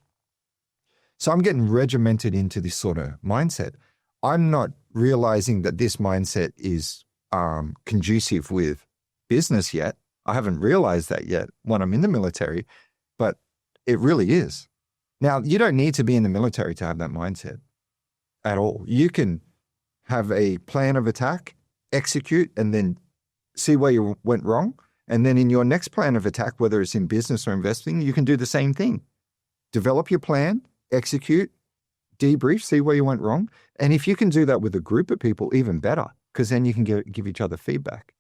So I'm getting regimented into this sort of mindset. I'm not realizing that this mindset is conducive with business yet. I haven't realized that yet when I'm in the military, but it really is. Now, you don't need to be in the military to have that mindset at all. You can have a plan of attack, execute, and then see where you went wrong. And then in your next plan of attack, whether it's in business or investing, you can do the same thing. Develop your plan, execute, debrief, see where you went wrong. And if you can do that with a group of people, even better, because then you can give each other feedback.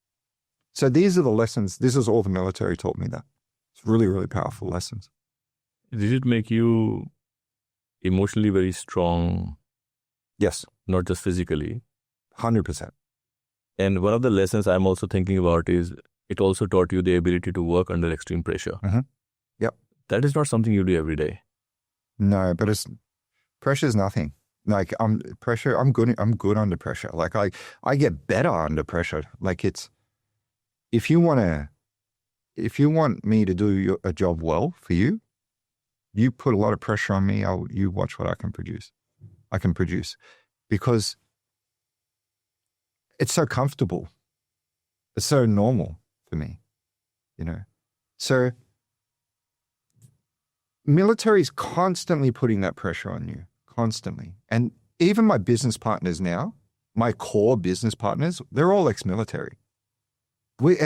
So these are the lessons. This is all the military taught me that. It's really, really powerful lessons. Did it make you emotionally very strong? Yes. Not just physically. 100%. And one of the lessons I'm also thinking about is it also taught you the ability to work under extreme pressure. Mm-hmm. Yep. That is not something you do every day. No, but pressure is nothing. Like, I'm good under pressure. Like, I get better under pressure. Like, if you want me to do a job well for you, you put a lot of pressure on me, you watch what I can produce. Because it's so comfortable. It's so normal for me, So military is constantly putting that pressure on you, constantly. And even my business partners now, my core business partners, they're all ex-military. We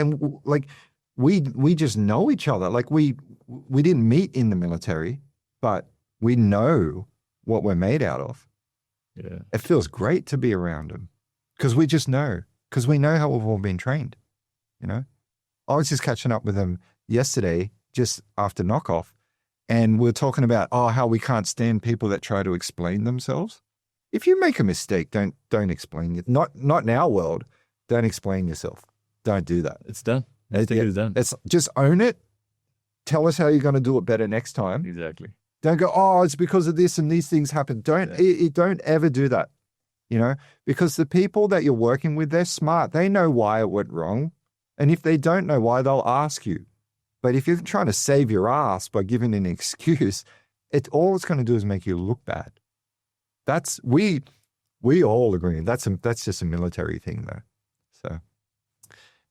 just know each other. Like, we didn't meet in the military, but we know what we're made out of. Yeah. It feels great to be around them because we just know, because we know how we've all been trained, I was just catching up with them yesterday, just after knockoff, And we're talking about, how we can't stand people that try to explain themselves. If you make a mistake, don't explain it. Not in our world. Don't explain yourself. Don't do that. It's done. Mistake is done. It's just own it. Tell us how you're going to do it better next time. Exactly. Don't go, it's because of this and these things happen. Don't ever do that. Because the people that you're working with, they're smart. They know why it went wrong. And if they don't know why, they'll ask you. But if you're trying to save your ass by giving an excuse, all it's going to do is make you look bad. We all agree. That's just a military thing though. So,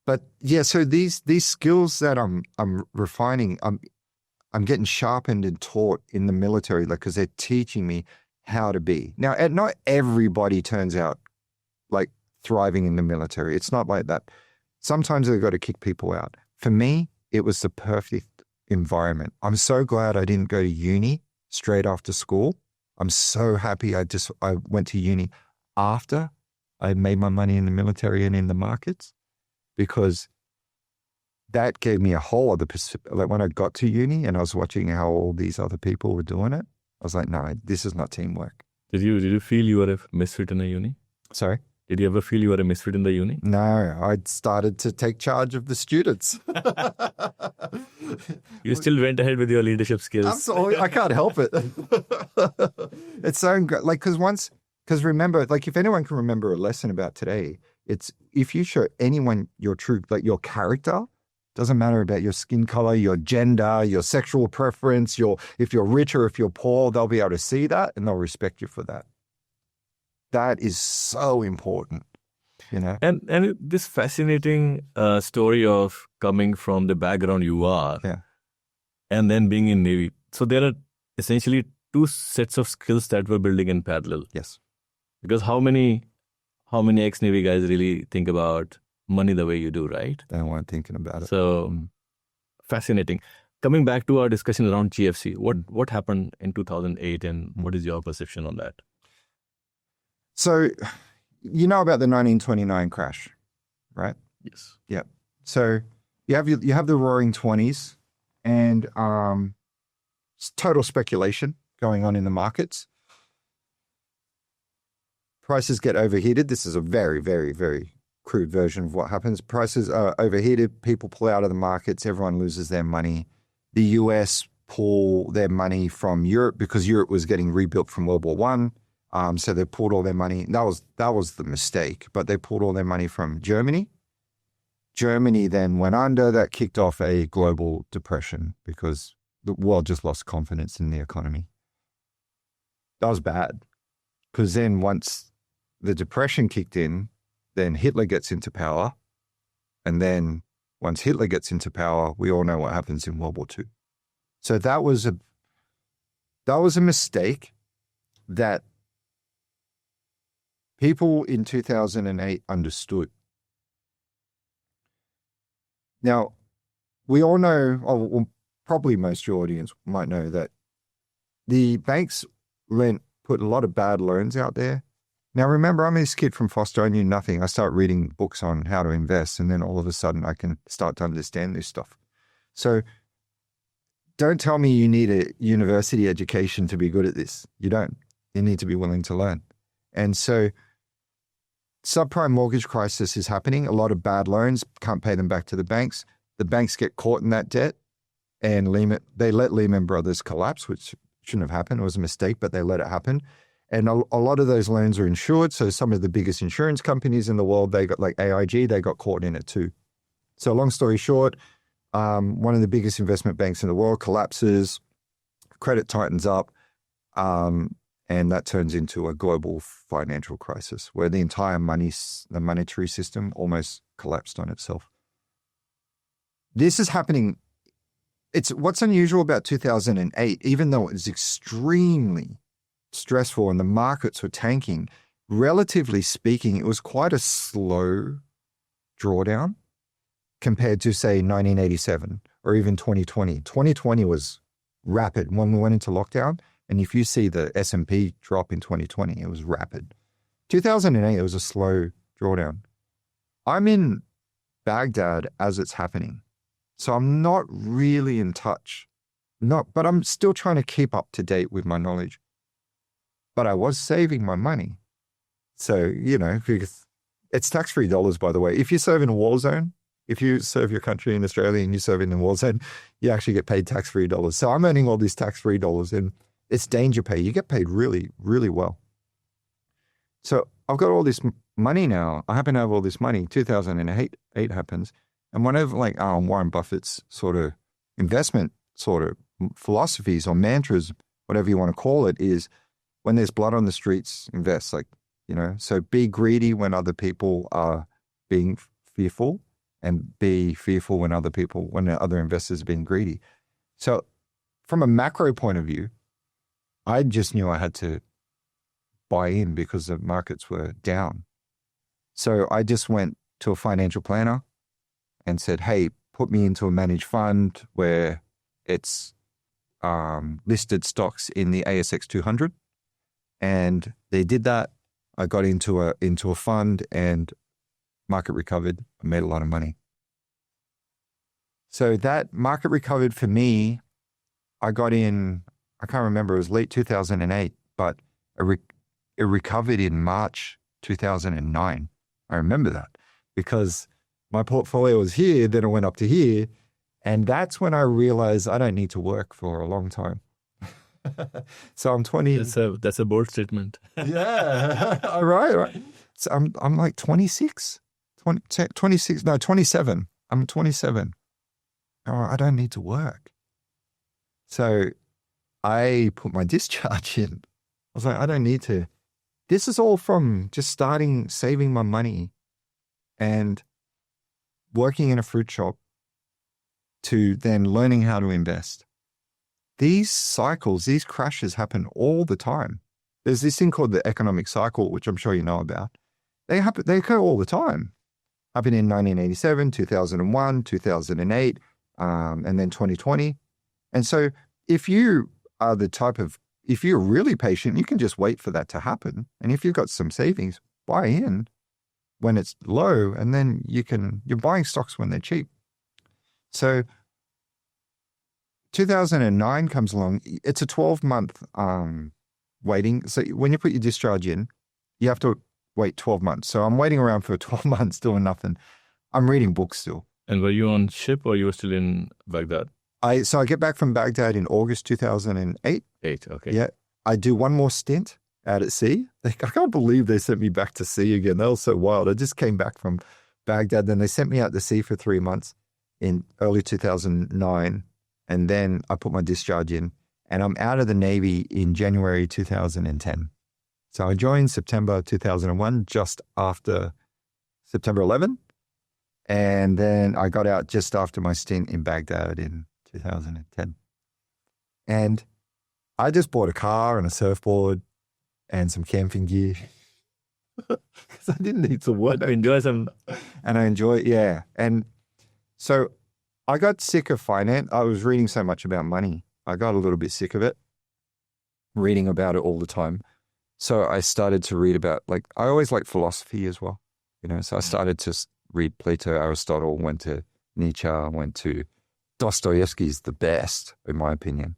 but yeah, so these skills that I'm refining, I'm getting sharpened and taught in the military, because they're teaching me how to be. Now, not everybody turns out like thriving in the military. It's not like that. Sometimes they've got to kick people out. For me, it was the perfect environment. I'm so glad I didn't go to uni straight after school. I'm so happy I went to uni after I made my money in the military and in the markets, because that gave me a whole other perspective. Like when I got to uni and I was watching how all these other people were doing it, I was like, no, this is not teamwork. Did you feel you were a misfit in a uni? Sorry? Did you ever feel you were a misfit in the uni? No, I started to take charge of the students. You still went ahead with your leadership skills. Absolutely, I can't help it. It's so like, because remember, like if anyone can remember a lesson about today, it's if you show anyone your truth, like your character, doesn't matter about your skin color, your gender, your sexual preference, if you're rich or if you're poor, they'll be able to see that and they'll respect you for that. That is so important, And this fascinating story of coming from the background you are, and then being in Navy. So there are essentially two sets of skills that we're building in parallel. Yes. Because how many ex-Navy guys really think about money the way you do, right? They weren't thinking about it. So fascinating. Coming back to our discussion around GFC, what happened in 2008 and what is your perception on that? So, you know about the 1929 crash, right? Yes. Yeah. So you have the Roaring '20s, and it's total speculation going on in the markets. Prices get overheated. This is a very, very, very crude version of what happens. Prices are overheated. People pull out of the markets. Everyone loses their money. The US pull their money from Europe because Europe was getting rebuilt from World War One. So they pulled all their money. That was the mistake, but they pulled all their money from Germany. Germany then went under. That kicked off a global depression because the world just lost confidence in the economy. That was bad because then once the depression kicked in, then Hitler gets into power. And then once Hitler gets into power, we all know what happens in World War II. So that was a mistake that people in 2008 understood. Now, we all know, or probably most of your audience might know, that the banks put a lot of bad loans out there. Now, remember, I'm this kid from Foster. I knew nothing. I start reading books on how to invest, and then all of a sudden I can start to understand this stuff. So don't tell me you need a university education to be good at this. You don't. You need to be willing to learn. And so subprime mortgage crisis is happening. A lot of bad loans, can't pay them back to the banks. The banks get caught in that debt, and they let Lehman Brothers collapse, which shouldn't have happened. It was a mistake, but they let it happen. And a lot of those loans are insured. So some of the biggest insurance companies in the world, they got like AIG, they got caught in it too. So long story short, one of the biggest investment banks in the world collapses, credit tightens up, and that turns into a global financial crisis where the entire the monetary system almost collapsed on itself. This is happening. What's unusual about 2008, even though it was extremely stressful and the markets were tanking, relatively speaking, it was quite a slow drawdown compared to, say, 1987 or even 2020. 2020 was rapid when we went into lockdown. And if you see the S&P drop in 2020, it was rapid. 2008, it was a slow drawdown. I'm in Baghdad as it's happening. So I'm not really in touch but I'm still trying to keep up to date with my knowledge. But I was saving my money. So, because it's tax-free dollars, by the way. If you serve in a war zone, if you serve your country in Australia and you serve in a war zone, you actually get paid tax-free dollars. So I'm earning all these tax-free dollars and it's danger pay. You get paid really, really well. So I've got all this money now. I happen to have all this money. 2008 happens. And one of Warren Buffett's sort of investment sort of philosophies or mantras, whatever you want to call it, is when there's blood on the streets, invest. So be greedy when other people are being fearful, and be fearful when other investors are being greedy. So from a macro point of view, I just knew I had to buy in because the markets were down. So I just went to a financial planner and said, hey, put me into a managed fund where it's listed stocks in the ASX 200. And they did that. I got into a fund and market recovered. I made a lot of money. So that market recovered for me. I got in, I can't remember, it was late 2008, but it recovered in March 2009. I remember that because my portfolio was here, then it went up to here. And that's when I realized I don't need to work for a long time. So I'm 20. That's a bold statement. Yeah. All right. So I'm like 26, 27. I'm 27. Oh, I don't need to work. So I put my discharge in. I was like, I don't need to. This is all from just starting saving my money and working in a fruit shop to then learning how to invest. These cycles, these crashes happen all the time. There's this thing called the economic cycle, which I'm sure you know about. They occur all the time. Happened in 1987, 2001, 2008, and then 2020. And so if you are if you're really patient, you can just wait for that to happen. And if you've got some savings, buy in when it's low, and then you're buying stocks when they're cheap. So 2009 comes along. It's a 12-month waiting. So when you put your discharge in, you have to wait 12 months. So I'm waiting around for 12 months doing nothing. I'm reading books still. And were you on ship or you were still in Baghdad? So I get back from Baghdad in August 2008. Okay. Yeah. I do one more stint out at sea. I can't believe they sent me back to sea again. That was so wild. I just came back from Baghdad. Then they sent me out to sea for 3 months in early 2009. And then I put my discharge in, and I'm out of the Navy in January 2010. So I joined September 2001, just after September 11. And then I got out just after my stint in Baghdad in 2010. And I just bought a car and a surfboard and some camping gear because I didn't need to work. Enjoy some. And I enjoy it, yeah. And so I got sick of finance. I was reading so much about money. I got a little bit sick of it, reading about it all the time. So I started to read about, I always liked philosophy as well, so I started to read Plato, Aristotle, went to Nietzsche, went to Dostoevsky's the best, in my opinion.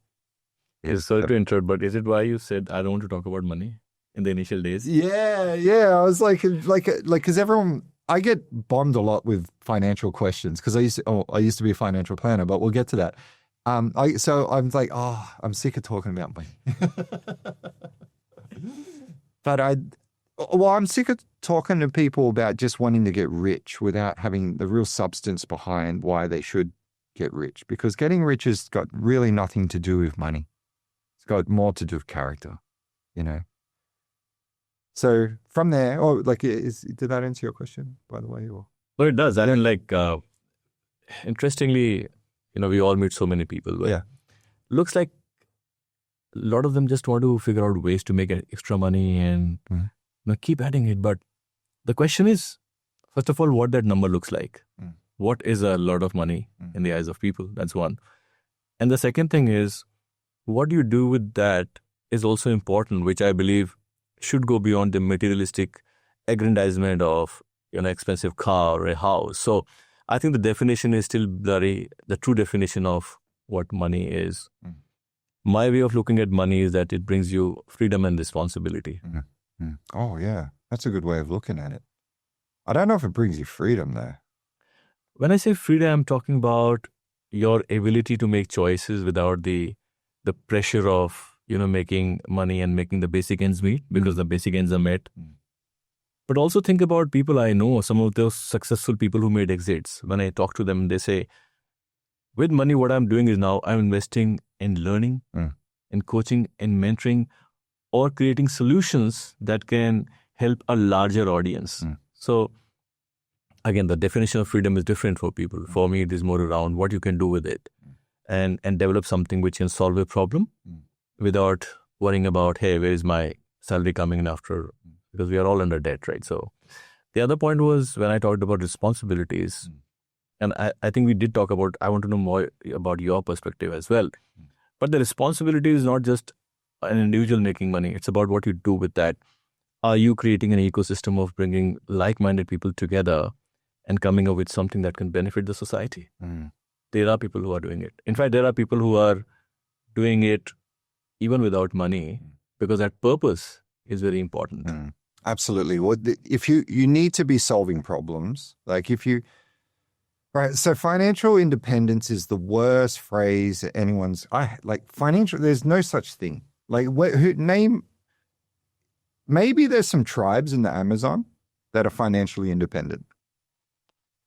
Sorry to interrupt, but is it why you said, I don't want to talk about money in the initial days? Yeah. I was because everyone, I get bombed a lot with financial questions because I used to be a financial planner, but we'll get to that. So I'm like, I'm sick of talking about money. But I'm sick of talking to people about just wanting to get rich without having the real substance behind why they should get rich, because getting rich has got really nothing to do with money. It's got more to do with character, So from there, did that answer your question, by the way? Or? Well, it does. I mean, interestingly, we all meet so many people. But yeah. Looks like a lot of them just want to figure out ways to make extra money and keep adding it. But the question is, first of all, what that number looks like. What is a lot of money in the eyes of people? That's one. And the second thing is, what you do with that is also important, which I believe should go beyond the materialistic aggrandizement of, expensive car or a house. So I think the definition is still blurry. The true definition of what money is. Mm. My way of looking at money is that it brings you freedom and responsibility. Oh, yeah. That's a good way of looking at it. I don't know if it brings you freedom though. When I say freedom, I'm talking about your ability to make choices without the pressure of, making money and making the basic ends meet, because the basic ends are met. But also think about people I know, some of those successful people who made exits. When I talk to them, they say, with money, what I'm doing is now I'm investing in learning, in coaching, in mentoring, or creating solutions that can help a larger audience. So again, the definition of freedom is different for people. For me, it is more around what you can do with it and develop something which can solve a problem without worrying about, hey, where is my salary coming in after? Because we are all under debt, right? So the other point was when I talked about responsibilities, and I think we did talk about, I want to know more about your perspective as well. But the responsibility is not just an individual making money. It's about what you do with that. Are you creating an ecosystem of bringing like-minded people together and coming up with something that can benefit the society? There are people who are doing it. In fact, there are people who are doing it even without money, because that purpose is very important. Absolutely. Well, if you need to be solving problems, like right. So financial independence is the worst phrase anyone's, financial, there's no such thing. Like maybe there's some tribes in the Amazon that are financially independent,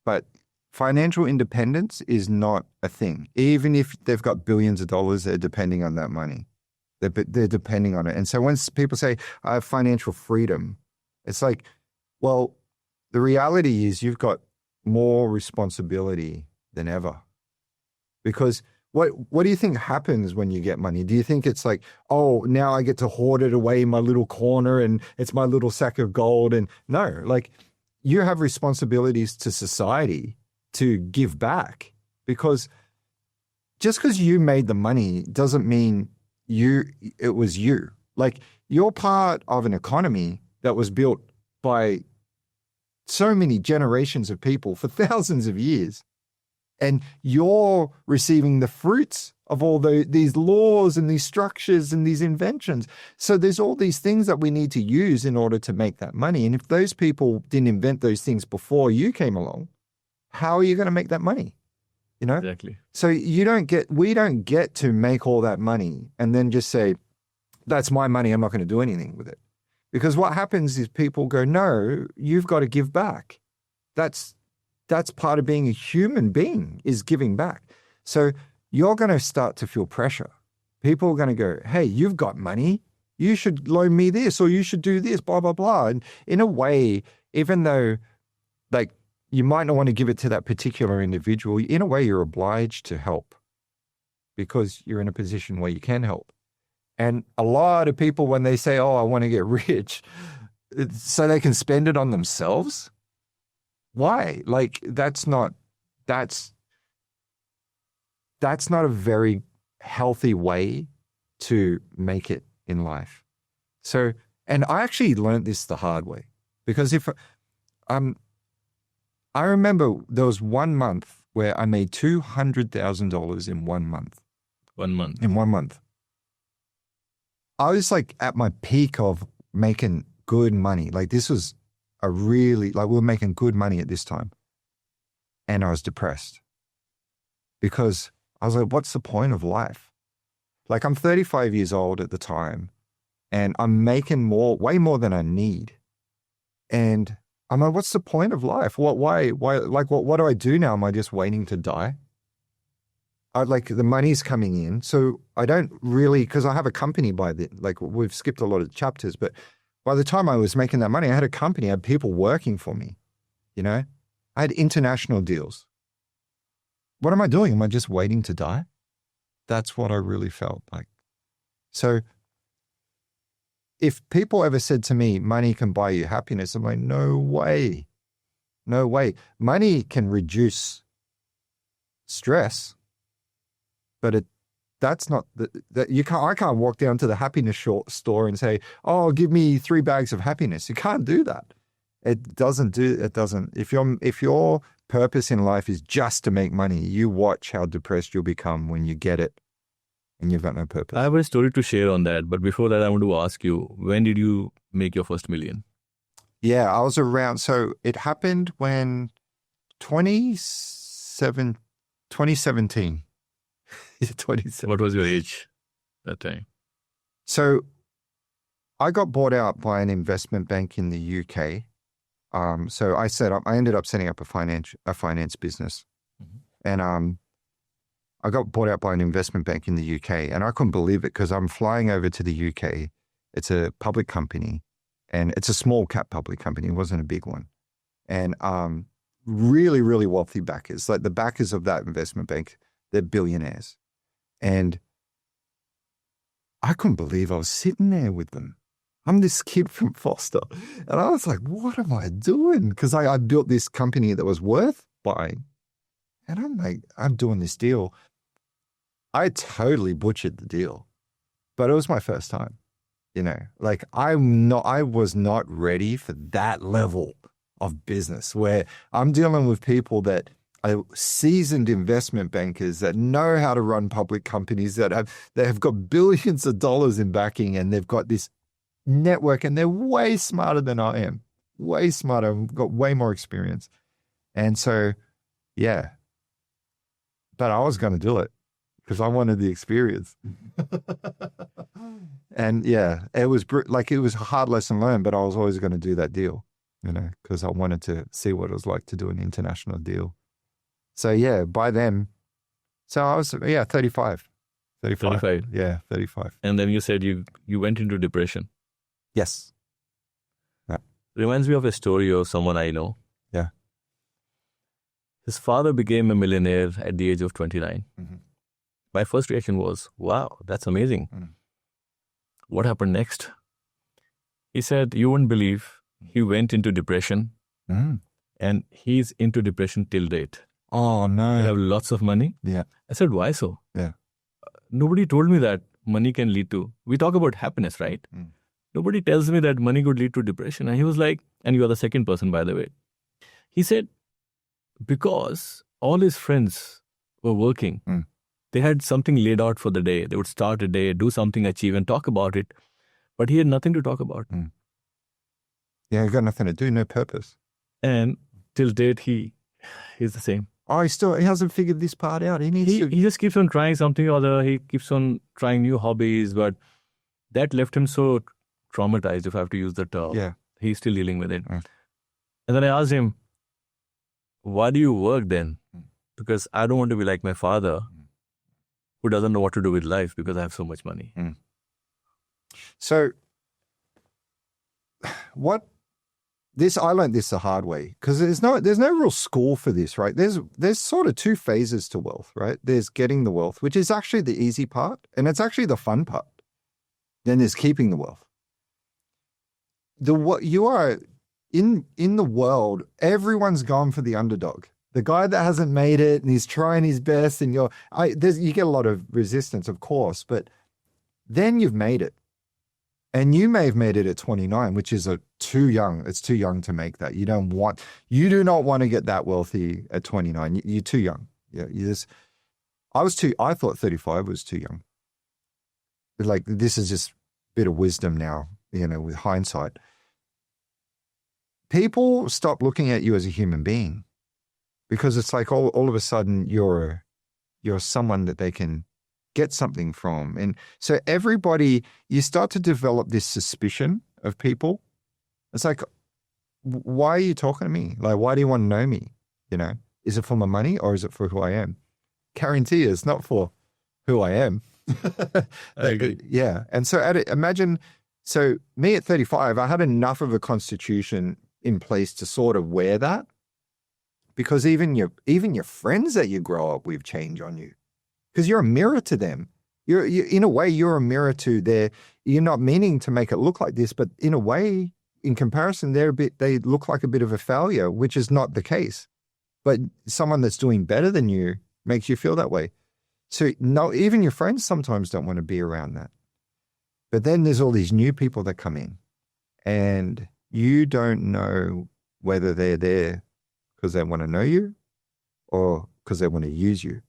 but financial independence is not a thing. Even if they've got billions of dollars, they're depending on that money. They're depending on it. And so when people say, I have financial freedom, it's like, well, the reality is you've got more responsibility than ever. Because what do you think happens when you get money? Do you think it's like, oh, now I get to hoard it away in my little corner and it's my little sack of gold? And no, like you have responsibilities to society to give back, because just because you made the money doesn't mean it was you. Like you're part of an economy that was built by so many generations of people for thousands of years. And you're receiving the fruits of all these laws and these structures and these inventions. So there's all these things that we need to use in order to make that money. And if those people didn't invent those things before you came along, how are you going to make that money? Exactly. So we don't get to make all that money and then just say, that's my money, I'm not going to do anything with it. Because what happens is people go, no, you've got to give back. That's part of being a human being, is giving back. So you're going to start to feel pressure. People are going to go, hey, you've got money, you should loan me this, or you should do this, blah, blah, blah. And in a way, even though like you might not want to give it to that particular individual, in a way you're obliged to help because you're in a position where you can help. And a lot of people, when they say, oh, I want to get rich, so they can spend it on themselves. Why? Like that's not a very healthy way to make it in life. So, and I actually learned this the hard way, because I remember there was 1 month where I made $200,000 in 1 month. 1 month. In 1 month. I was like at my peak of making good money. Like this was we were making good money at this time. And I was depressed because I was like, what's the point of life? Like I'm 35 years old at the time and I'm making way more than I need. And I'm like, what's the point of life? Why, like, what do I do now? Am I just waiting to die? The money's coming in. So I don't really, because I have a company we've skipped a lot of chapters, but by the time I was making that money, I had a company, I had people working for me, I had international deals. What am I doing? Am I just waiting to die? That's what I really felt like. So if people ever said to me, money can buy you happiness, I'm like, no way. No way. Money can reduce stress, but that's not I can't walk down to the happiness store and say, oh, give me 3 bags of happiness. You can't do that. If you're purpose in life is just to make money, you watch how depressed you'll become when you get it and you've got no purpose. I have a story to share on that. But before that, I want to ask you, when did you make your first million? Yeah, I was around. So it happened when 2017. 2017. What was your age that time? So I got bought out by an investment bank in the UK. So I ended up setting up a finance business. And I got bought out by an investment bank in the UK, and I couldn't believe it because I'm flying over to the UK. It's a public company, and it's a small cap public company. It wasn't a big one. And really, really wealthy backers. Like the backers of that investment bank, they're billionaires. And I couldn't believe I was sitting there with them. I'm this kid from Foster. And I was like, what am I doing? Because I built this company that was worth buying. And I'm like, I'm doing this deal. I totally butchered the deal. But it was my first time. You know, like I was not ready for that level of business where I'm dealing with people that are seasoned investment bankers that know how to run public companies that have got billions of dollars in backing, and they've got this network, and they're way smarter than I am, way smarter, got way more experience. And so, yeah, but I was going to do it because I wanted the experience. And yeah, it was it was a hard lesson learned, but I was always going to do that deal, you know, because I wanted to see what it was like to do an international deal. So yeah, by then, so I was, 35. 35. Yeah, 35. And then you said you went into depression. Yes. Yeah. Reminds me of a story of someone I know. Yeah. His father became a millionaire at the age of 29. Mm-hmm. My first reaction was, wow, that's amazing. Mm. What happened next? He said, you wouldn't believe, he went into depression, and he's into depression till date. Oh, no. He have lots of money. Yeah. I said, why so? Yeah. Nobody told me that money can lead to, we talk about happiness, right? Mm. Nobody tells me that money could lead to depression. And he was like, and you are the second person, by the way. He said, because all his friends were working, they had something laid out for the day. They would start a day, do something, achieve, and talk about it. But he had nothing to talk about. Yeah, he got nothing to do, no purpose. And till date, he's the same. Oh, he hasn't figured this part out. He just keeps on trying something or other. He keeps on trying new hobbies, but that left him so traumatized, if I have to use the term. Yeah. He's still dealing with it. And then I asked him, why do you work then? Because I don't want to be like my father, who doesn't know what to do with life because I have so much money. So I learned this the hard way, because there's no real school for this, right? There's sort of two phases to wealth, right? There's getting the wealth, which is actually the easy part, and it's actually the fun part. Then there's keeping the wealth. You are in the world, everyone's gone for the underdog. The guy that hasn't made it and he's trying his best, and you get a lot of resistance, of course, but then you've made it. And you may have made it at 29, which is too young. It's too young to make that. You do not want to get that wealthy at 29. You're too young. Yeah, I thought 35 was too young. But like, this is just a bit of wisdom now, you know, with hindsight. People stop looking at you as a human being, because it's like all of a sudden you're someone that they can get something from. And so you start to develop this suspicion of people. It's like, why are you talking to me? Like, why do you want to know me? You know, is it for my money or is it for who I am? Guarantee it's not for who I am. I agree. Yeah. And so imagine, so me at 35, I had enough of a constitution in place to sort of wear that, because even your friends that you grow up with change on you. Because you're a mirror to them. You're in a way, you're a mirror to their. You're not meaning to make it look like this, but in a way, in comparison, they look like a bit of a failure, which is not the case. But someone that's doing better than you makes you feel that way. So no, even your friends sometimes don't want to be around that. But then there's all these new people that come in, and you don't know whether they're there because they want to know you, or because they want to use you.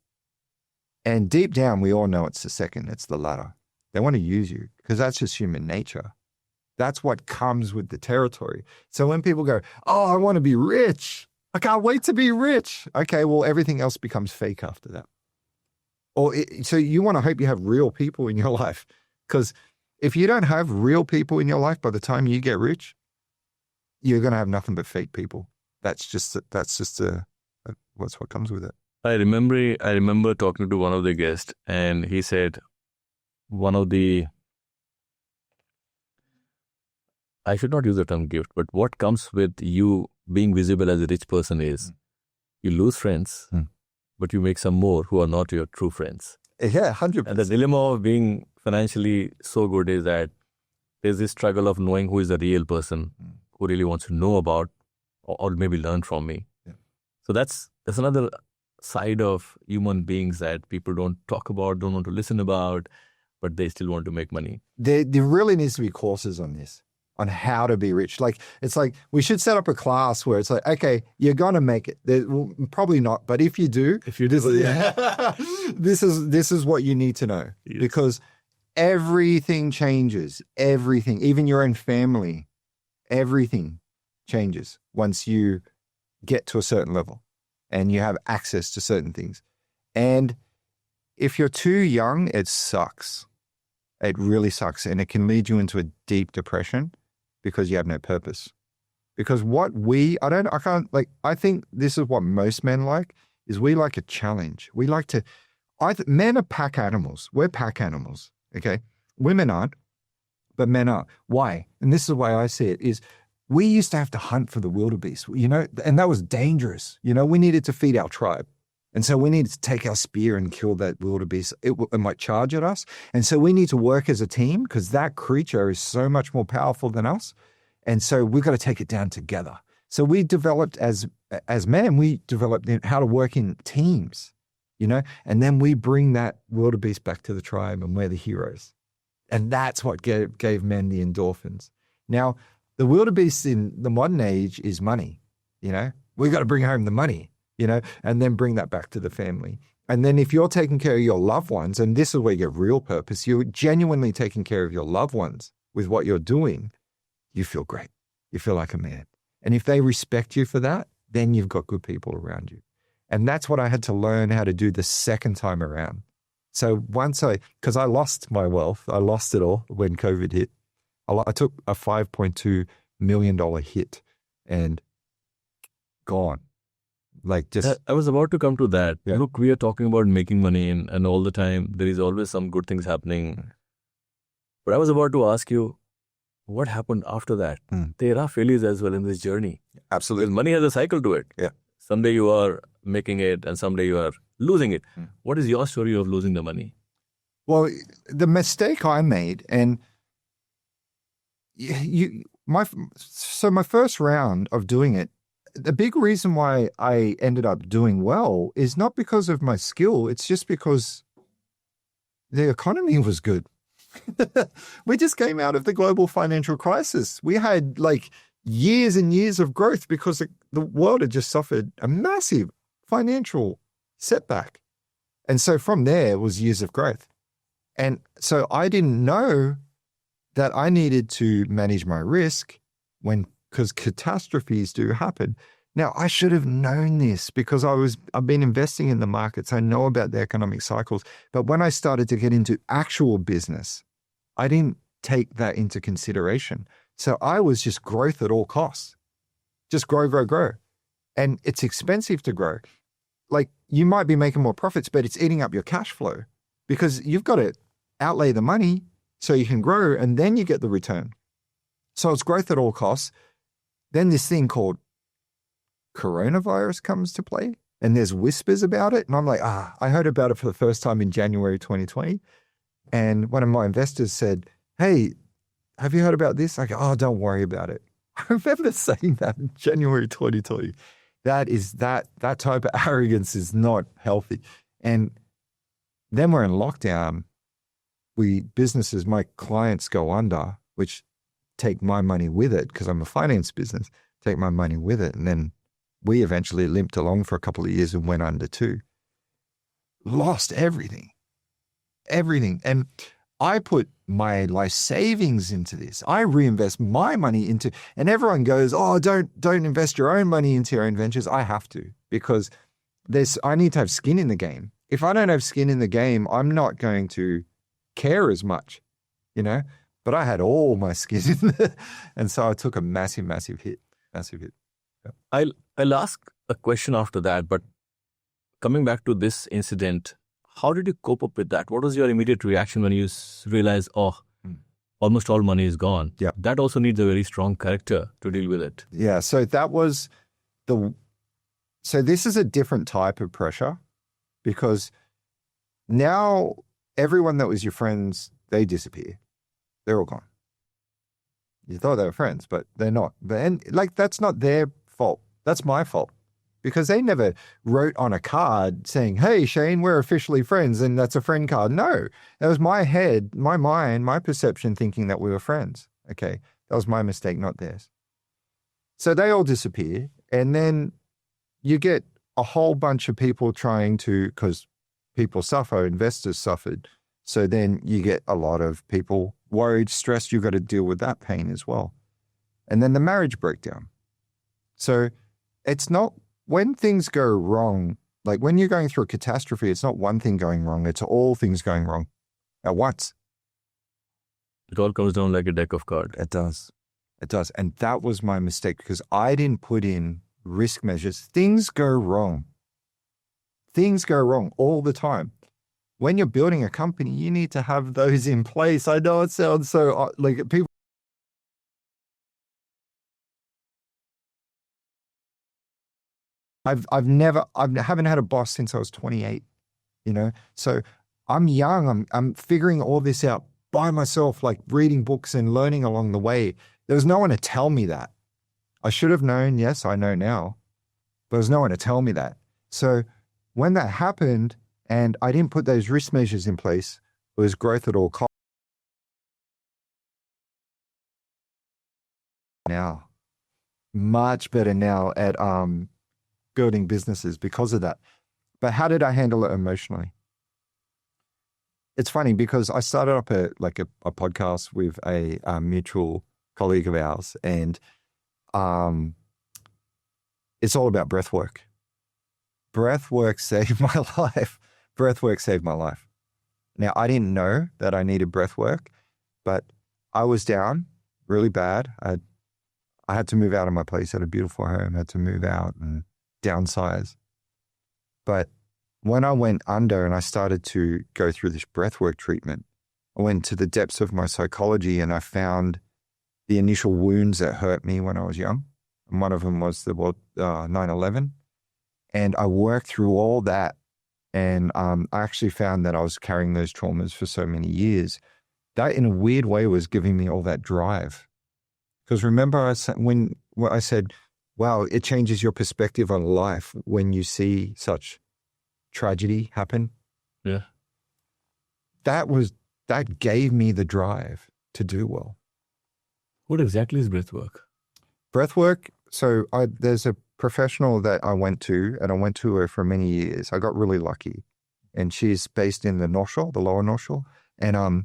And deep down, we all know it's the second, it's the latter. They want to use you because that's just human nature. That's what comes with the territory. So when people go, oh, I want to be rich. I can't wait to be rich. Okay, well, everything else becomes fake after that. So you want to hope you have real people in your life, because if you don't have real people in your life by the time you get rich, you're going to have nothing but fake people. That's just what's what comes with it. I remember talking to one of the guests, and he said I should not use the term gift, but what comes with you being visible as a rich person is you lose friends, but you make some more who are not your true friends. Yeah, 100%. And the dilemma of being financially so good is that there's this struggle of knowing who is the real person, who really wants to know about or maybe learn from me. Yeah. So that's another side of human beings that people don't talk about, don't want to listen about, but they still want to make money. There really needs to be courses on this, on how to be rich. Like, it's like we should set up a class where it's like, okay, you're going to make it. Well, probably not, but if you do, this is what you need to know. Yes. Because everything changes, everything, even your own family, everything changes once you get to a certain level and you have access to certain things. And if you're too young, it sucks. It really sucks. And it can lead you into a deep depression because you have no purpose. Because I think this is what most men like, is we like a challenge. We like to, men are pack animals. We're pack animals, okay? Women aren't, but men are. Why? And this is the way I see it, is we used to have to hunt for the wildebeest, and that was dangerous. We needed to feed our tribe. And so we needed to take our spear and kill that wildebeest. It might charge at us. And so we need to work as a team because that creature is so much more powerful than us. And so we've got to take it down together. So we developed as men, we developed how to work in teams, and then we bring that wildebeest back to the tribe and we're the heroes. And that's what gave men the endorphins. Now, the wildebeest in the modern age is money, We've got to bring home the money, and then bring that back to the family. And then if you're taking care of your loved ones, and this is where you get real purpose, you're genuinely taking care of your loved ones with what you're doing, you feel great. You feel like a man. And if they respect you for that, then you've got good people around you. And that's what I had to learn how to do the second time around. So because I lost my wealth, I lost it all when COVID hit. I took a $5.2 million hit and gone. I was about to come to that. Yeah. Look, we are talking about making money and all the time there is always some good things happening. But I was about to ask you, what happened after that? There are failures as well in this journey. Absolutely. Because money has a cycle to it. Yeah. Someday you are making it and someday you are losing it. What is your story of losing the money? Well, the mistake I made, and my first round of doing it, the big reason why I ended up doing well is not because of my skill. It's just because the economy was good. We just came out of the global financial crisis. We had years and years of growth because the world had just suffered a massive financial setback. And so from there was years of growth. And so I didn't know that I needed to manage my risk because catastrophes do happen. Now, I should have known this because I've been investing in the markets. I know about the economic cycles. But when I started to get into actual business, I didn't take that into consideration. So I was just growth at all costs. Just grow, grow, grow. And it's expensive to grow. You might be making more profits, but it's eating up your cash flow because you've got to outlay the money so you can grow and then you get the return. So it's growth at all costs. Then this thing called coronavirus comes to play and there's whispers about it. And I'm like, I heard about it for the first time in January 2020. And one of my investors said, hey, have you heard about this? I go, oh, don't worry about it. I remember saying that in January 2020. That type of arrogance is not healthy. And then we're in lockdown. My clients go under, which take my money with it because I'm a finance business, take my money with it. And then we eventually limped along for a couple of years and went under too. Lost everything. And I put my life savings into this. I reinvest my money into, and everyone goes, oh, don't invest your own money into your own ventures. I have to, because I need to have skin in the game. If I don't have skin in the game, I'm not going to care as much, but I had all my skin in there. And so I took a massive hit. Yeah. I'll ask a question after that, but coming back to this incident, how did you cope up with that? What was your immediate reaction when you realized, almost all money is gone? Yeah. That also needs a very strong character to deal with it. Yeah. So so this is a different type of pressure, because now everyone that was your friends, they disappear. They're all gone. You thought they were friends, but they're not. That's not their fault. That's my fault. Because they never wrote on a card saying, hey, Shane, we're officially friends, and that's a friend card. No, that was my head, my mind, my perception thinking that we were friends. Okay, that was my mistake, not theirs. So they all disappear, and then you get a whole bunch of people because people suffer, investors suffered. So then you get a lot of people worried, stressed, you've got to deal with that pain as well. And then the marriage breakdown. So it's not, when things go wrong, like when you're going through a catastrophe, it's not one thing going wrong, it's all things going wrong at once. It all comes down like a deck of cards. It does. And that was my mistake, because I didn't put in risk measures. Things go wrong. Things go wrong all the time. When you're building a company, you need to have those in place. I know it sounds so like people. I haven't had a boss since I was 28, so I'm young. I'm figuring all this out by myself, like reading books and learning along the way. There was no one to tell me that. I should have known. Yes, I know now, but there's no one to tell me that. So when that happened and I didn't put those risk measures in place, it was growth at all costs. Now, much better now at building businesses because of that. But how did I handle it emotionally? It's funny because I started up a podcast with a mutual colleague of ours, and it's all about breath work. Breath work saved my life. Breath work saved my life. Now, I didn't know that I needed breath work, but I was down really bad. I had to move out of my place. I had a beautiful home. I had to move out and downsize. But when I went under and I started to go through this breathwork treatment, I went to the depths of my psychology and I found the initial wounds that hurt me when I was young. And one of them was the 9/11. And I worked through all that. And I actually found that I was carrying those traumas for so many years. That in a weird way was giving me all that drive. Because remember when I said, wow, it changes your perspective on life when you see such tragedy happen. Yeah. That gave me the drive to do well. What exactly is breathwork? Breathwork, so there's a professional that I went to, and I went to her for many years. I got really lucky. And she's based in the North Shore, the lower North Shore. And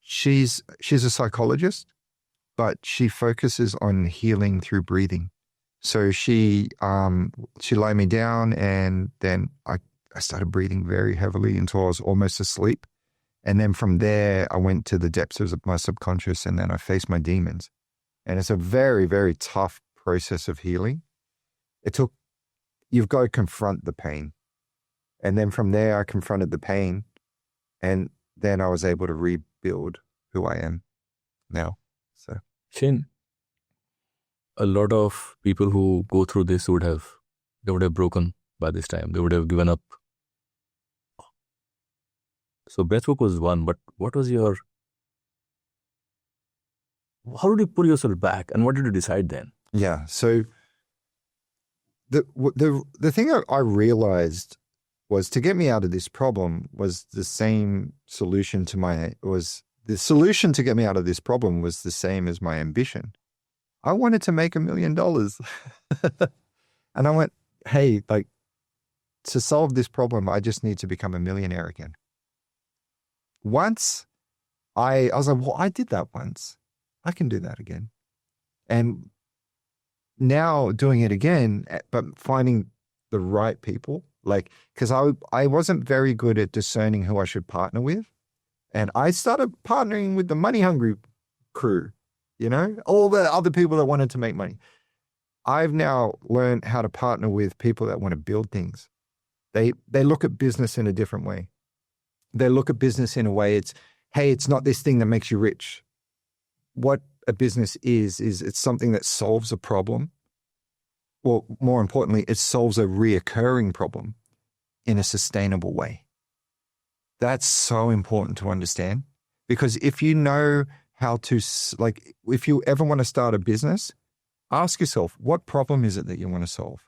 she's a psychologist, but she focuses on healing through breathing. So she laid me down, and then I started breathing very heavily until I was almost asleep. And then from there, I went to the depths of my subconscious, and then I faced my demons. And it's a very, very tough process of healing. You've got to confront the pain. And then from there, I confronted the pain, and then I was able to rebuild who I am now. So, Shane, a lot of people who go through this would have broken by this time. They would have given up. So breathwork was one, but what was how did you pull yourself back, and what did you decide then? Yeah. So the thing I realized was, to get me out of this problem was the solution to get me out of this problem was the same as my ambition. I wanted to make $1 million. And I went, hey, like, to solve this problem, I just need to become a millionaire again. Once I was like, well, I did that once. I can do that again. And now doing it again, but finding the right people, like, because I wasn't very good at discerning who I should partner with. And I started partnering with the money hungry crew, all the other people that wanted to make money. I've now learned how to partner with people that want to build things. They look at business in a different way. They look at business in a way hey, it's not this thing that makes you rich. What a business is it's something that solves a problem. Well, more importantly, it solves a reoccurring problem in a sustainable way. That's so important to understand, because if you know how to, like, if you ever want to start a business, ask yourself, what problem is it that you want to solve?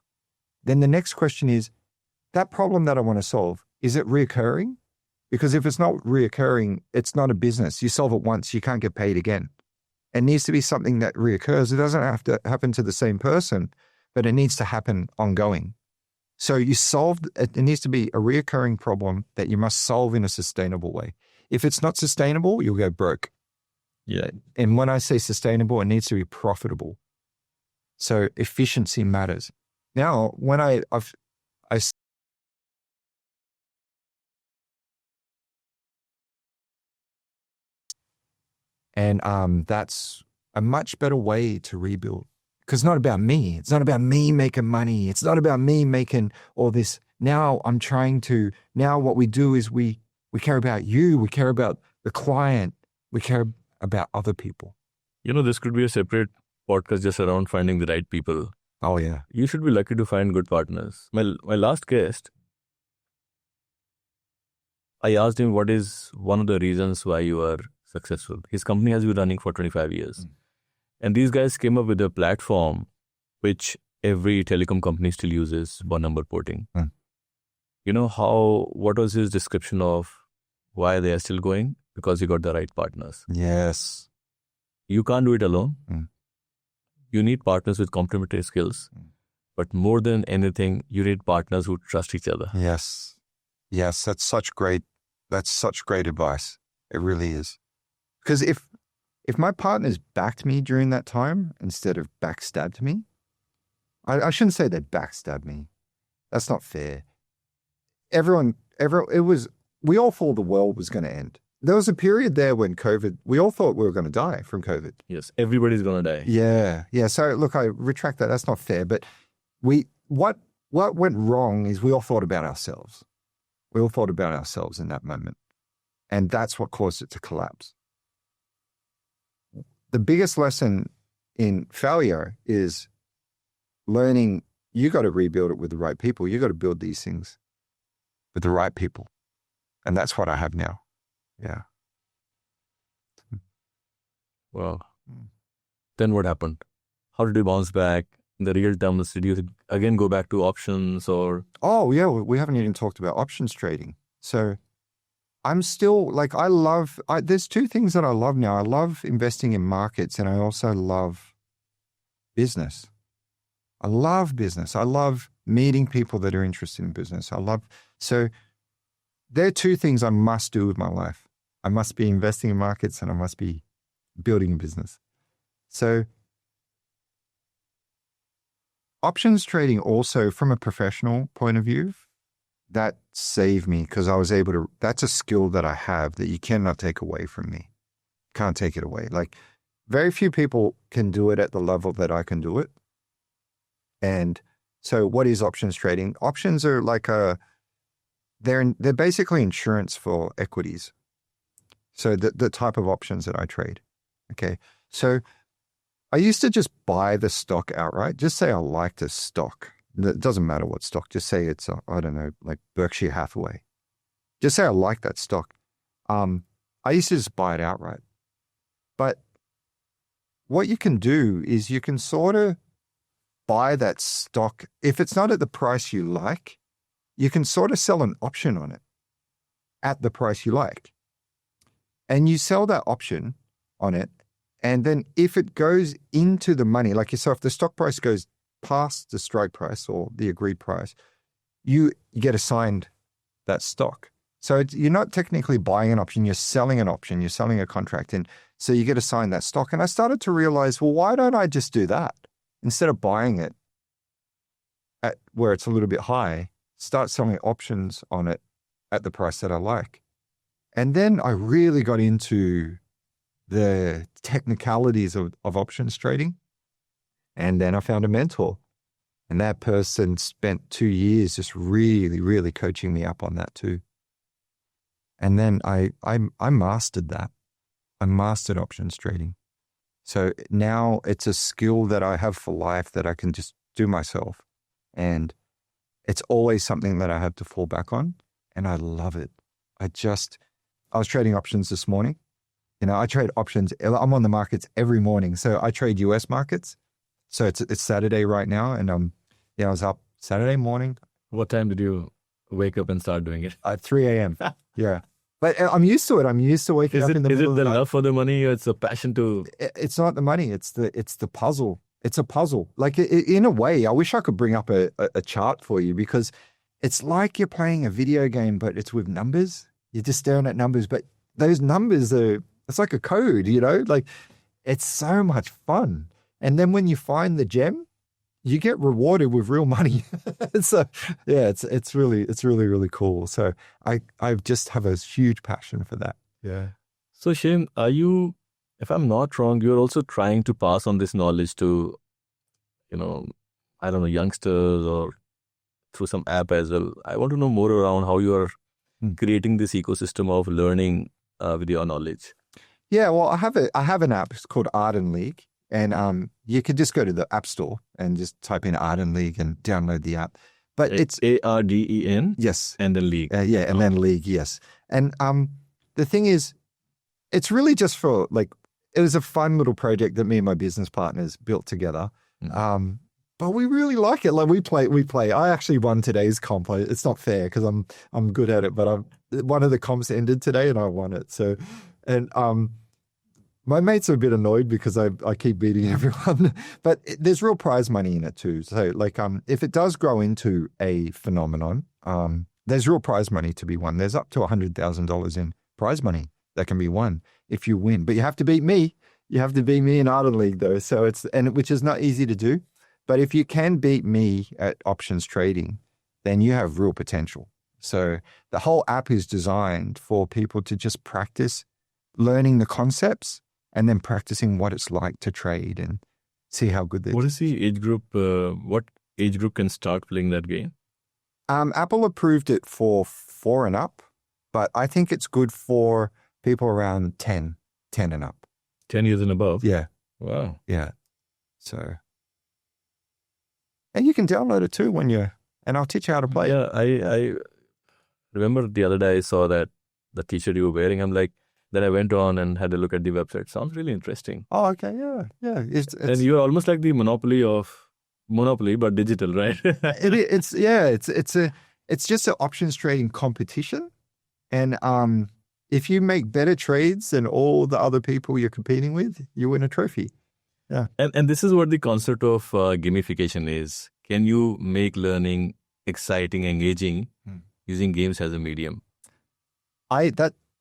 Then the next question is, that problem that I want to solve, is it reoccurring? Because if it's not reoccurring, it's not a business. You solve it once, you can't get paid again. It needs to be something that reoccurs. It doesn't have to happen to the same person, but it needs to happen ongoing. So it needs to be a reoccurring problem that you must solve in a sustainable way. If it's not sustainable, you'll go broke. Yeah. And when I say sustainable, it needs to be profitable. So efficiency matters. Now, when that's a much better way to rebuild. Because it's not about me. It's not about me making money. It's not about me making all this. Now what we do is we care about you. We care about the client. We care about other people. This could be a separate podcast just around finding the right people. Oh, yeah. You should be lucky to find good partners. My last guest, I asked him what is one of the reasons why you are successful. His company has been running for 25 years. And these guys came up with a platform which every telecom company still uses, one number porting. What was his description of why they are still going? Because he got the right partners. Yes. You can't do it alone. You need partners with complementary skills. But more than anything, you need partners who trust each other. Yes. Yes, that's such great advice. It really is. Because if my partners backed me during that time instead of backstabbed me, I shouldn't say they backstabbed me. That's not fair. We all thought the world was going to end. There was a period there when we all thought we were going to die from COVID. Yes, everybody's going to die. Yeah. Yeah. So look, I retract that. That's not fair. But what went wrong is we all thought about ourselves. We all thought about ourselves in that moment. And that's what caused it to collapse. The biggest lesson in failure is learning you got to rebuild it with the right people. You got to build these things with the right people. And that's what I have now. Yeah. Well, then what happened? How did you bounce back? In the real terms, did you again go back to options or? Oh, yeah. We haven't even talked about options trading. So I'm still like, there's two things that I love now. I love investing in markets and I also love business. I love business. I love meeting people that are interested in business. So there are two things I must do with my life. I must be investing in markets and I must be building a business. So options trading also, from a professional point of view, that saved me because I was able to, that's a skill that I have that you cannot take away from me. Can't take it away. Like very few people can do it at the level that I can do it. And so what is options trading? Options are like they're basically insurance for equities. So the type of options that I trade. Okay. So I used to just buy the stock outright. Just say I liked a stock. It doesn't matter what stock. Just say it's, I don't know, like Berkshire Hathaway. Just say I like that stock. I used to just buy it outright. But what you can do is you can sort of buy that stock. If it's not at the price you like, you can sort of sell an option on it at the price you like. And you sell that option on it. And then if it goes into the money, like so if the stock price goes past the strike price or the agreed price, you get assigned that stock. So you're not technically buying an option, you're selling an option, you're selling a contract. And so you get assigned that stock. And I started to realize, well, why don't I just do that? Instead of buying it at where it's a little bit high, start selling options on it at the price that I like. And then I really got into the technicalities of options trading. And then I found a mentor. And that person spent 2 years just really, really coaching me up on that too. And then I mastered that. I mastered options trading. So now it's a skill that I have for life that I can just do myself. And it's always something that I have to fall back on. And I love it. I was trading options this morning. I trade options. I'm on the markets every morning. So I trade US markets. So it's Saturday right now. And I was up Saturday morning. What time did you wake up and start doing it? At 3 a.m. Yeah. But I'm used to it. I'm used to waking up in the middle of the night. Is it the love for the money or it's a passion to... It's not the money. It's the puzzle. It's a puzzle. Like in a way, I wish I could bring up a chart for you because it's like you're playing a video game, but it's with numbers. You're just staring at numbers, but those numbers it's like a code, like it's so much fun. And then when you find the gem, you get rewarded with real money. So yeah, it's really, really cool. So I just have a huge passion for that. Yeah. So Shane, are you, if I'm not wrong, you're also trying to pass on this knowledge to, I don't know, youngsters or through some app as well. I want to know more around how you are creating this ecosystem of learning with your knowledge. Yeah, well, I have an app. It's called Arden League. And you could just go to the App Store and just type in Arden League and download the app. But it's ARDEN? Yes. And then League. Yeah, and then League, yes. And the thing is, it's really just for it was a fun little project that me and my business partners built together. But we really like it. Like we play. I actually won today's comp. It's not fair because I'm good at it, but one of the comps ended today and I won it. So, and my mates are a bit annoyed because I keep beating everyone, but there's real prize money in it too. So if it does grow into a phenomenon, there's real prize money to be won. There's up to $100,000 in prize money that can be won if you win, but you have to beat me. You have to beat me in Arden League though. So which is not easy to do, but if you can beat me at options trading, then you have real potential. So the whole app is designed for people to just practice learning the concepts and then practicing what it's like to trade and see how good they are. What is the age group? What age group can start playing that game? Apple approved it for 4 and up, but I think it's good for people around 10 and up. 10 years and above? Yeah. Wow. Yeah. So, and you can download it too and I'll teach you how to play. Yeah, I remember the other day I saw that the t-shirt you were wearing. I'm like, then I went on and had a look at the website. Sounds really interesting. Oh, okay. Yeah. And you're almost like the Monopoly, but digital, right? It's just an options trading competition. And if you make better trades than all the other people you're competing with, you win a trophy. Yeah. And this is what the concept of gamification is. Can you make learning exciting, engaging using games as a medium?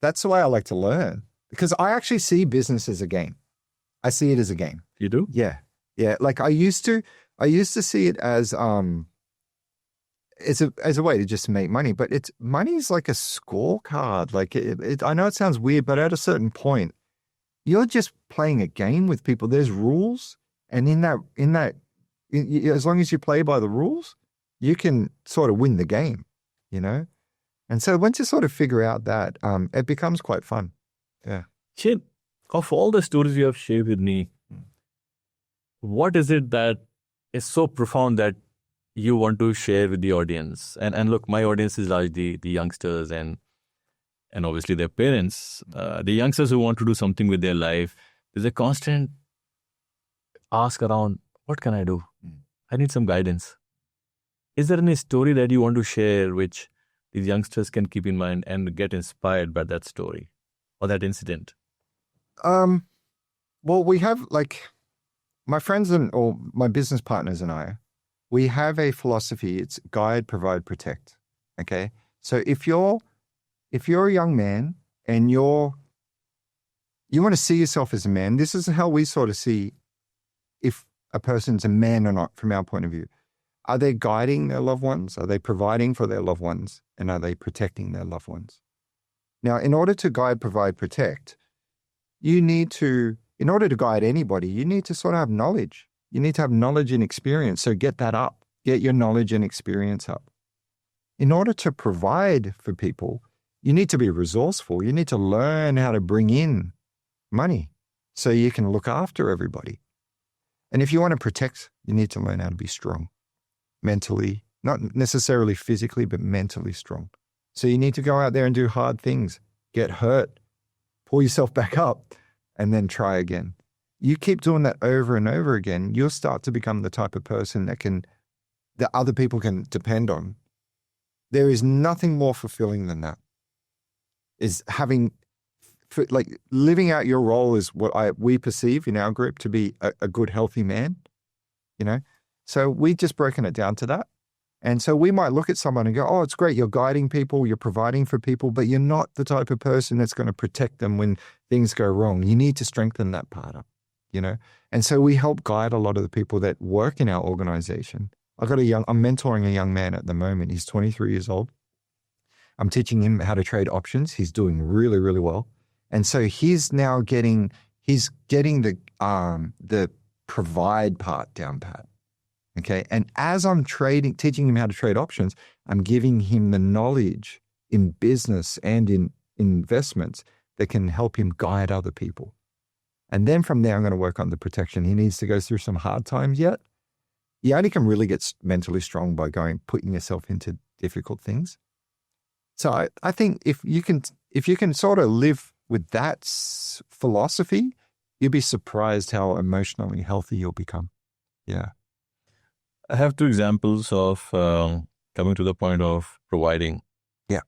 That's the way I like to learn because I actually see business as a game. I see it as a game. You do? Yeah. Like I used to see it as a way to just make money, but money's like a scorecard. Like I know it sounds weird, but at a certain point, you're just playing a game with people. There's rules, and as long as you play by the rules, you can sort of win the game. And so once you sort of figure out that, it becomes quite fun. Yeah. Shane, of all the stories you have shared with me, what is it that is so profound that you want to share with the audience? And look, my audience is largely the youngsters and obviously their parents. The youngsters who want to do something with their life, there's a constant ask around, what can I do? I need some guidance. Is there any story that you want to share which these youngsters can keep in mind and get inspired by that story or that incident? Well, we have my friends or my business partners and I, we have a philosophy. It's guide, provide, protect. Okay. So if you're a young man and you want to see yourself as a man, this is how we sort of see if a person's a man or not from our point of view. Are they guiding their loved ones? Are they providing for their loved ones? And are they protecting their loved ones? Now, in order to guide, provide, protect, in order to guide anybody, you need to sort of have knowledge. You need to have knowledge and experience. So get that up. Get your knowledge and experience up. In order to provide for people, you need to be resourceful. You need to learn how to bring in money so you can look after everybody. And if you want to protect, you need to learn how to be strong mentally, not necessarily physically, but mentally strong. So you need to go out there and do hard things, get hurt, pull yourself back up, and then try again. You keep doing that over and over again, you'll start to become the type of person that other people can depend on. There is nothing more fulfilling than that. Is living out your role is what we perceive in our group to be a good, healthy man, So we've just broken it down to that. And so we might look at someone and go, oh, it's great. You're guiding people, you're providing for people, but you're not the type of person that's going to protect them when things go wrong. You need to strengthen that part up, And so we help guide a lot of the people that work in our organization. I'm mentoring a young man at the moment. He's 23 years old. I'm teaching him how to trade options. He's doing really, really well. And so he's now getting the provide part down pat. Okay. And as I'm teaching him how to trade options, I'm giving him the knowledge in business and in investments that can help him guide other people. And then from there, I'm going to work on the protection. He needs to go through some hard times yet. You only can really get mentally strong by putting yourself into difficult things. So I think if you can sort of live with that philosophy, you'll be surprised how emotionally healthy you'll become. Yeah. I have two examples of coming to the point of providing. Yeah.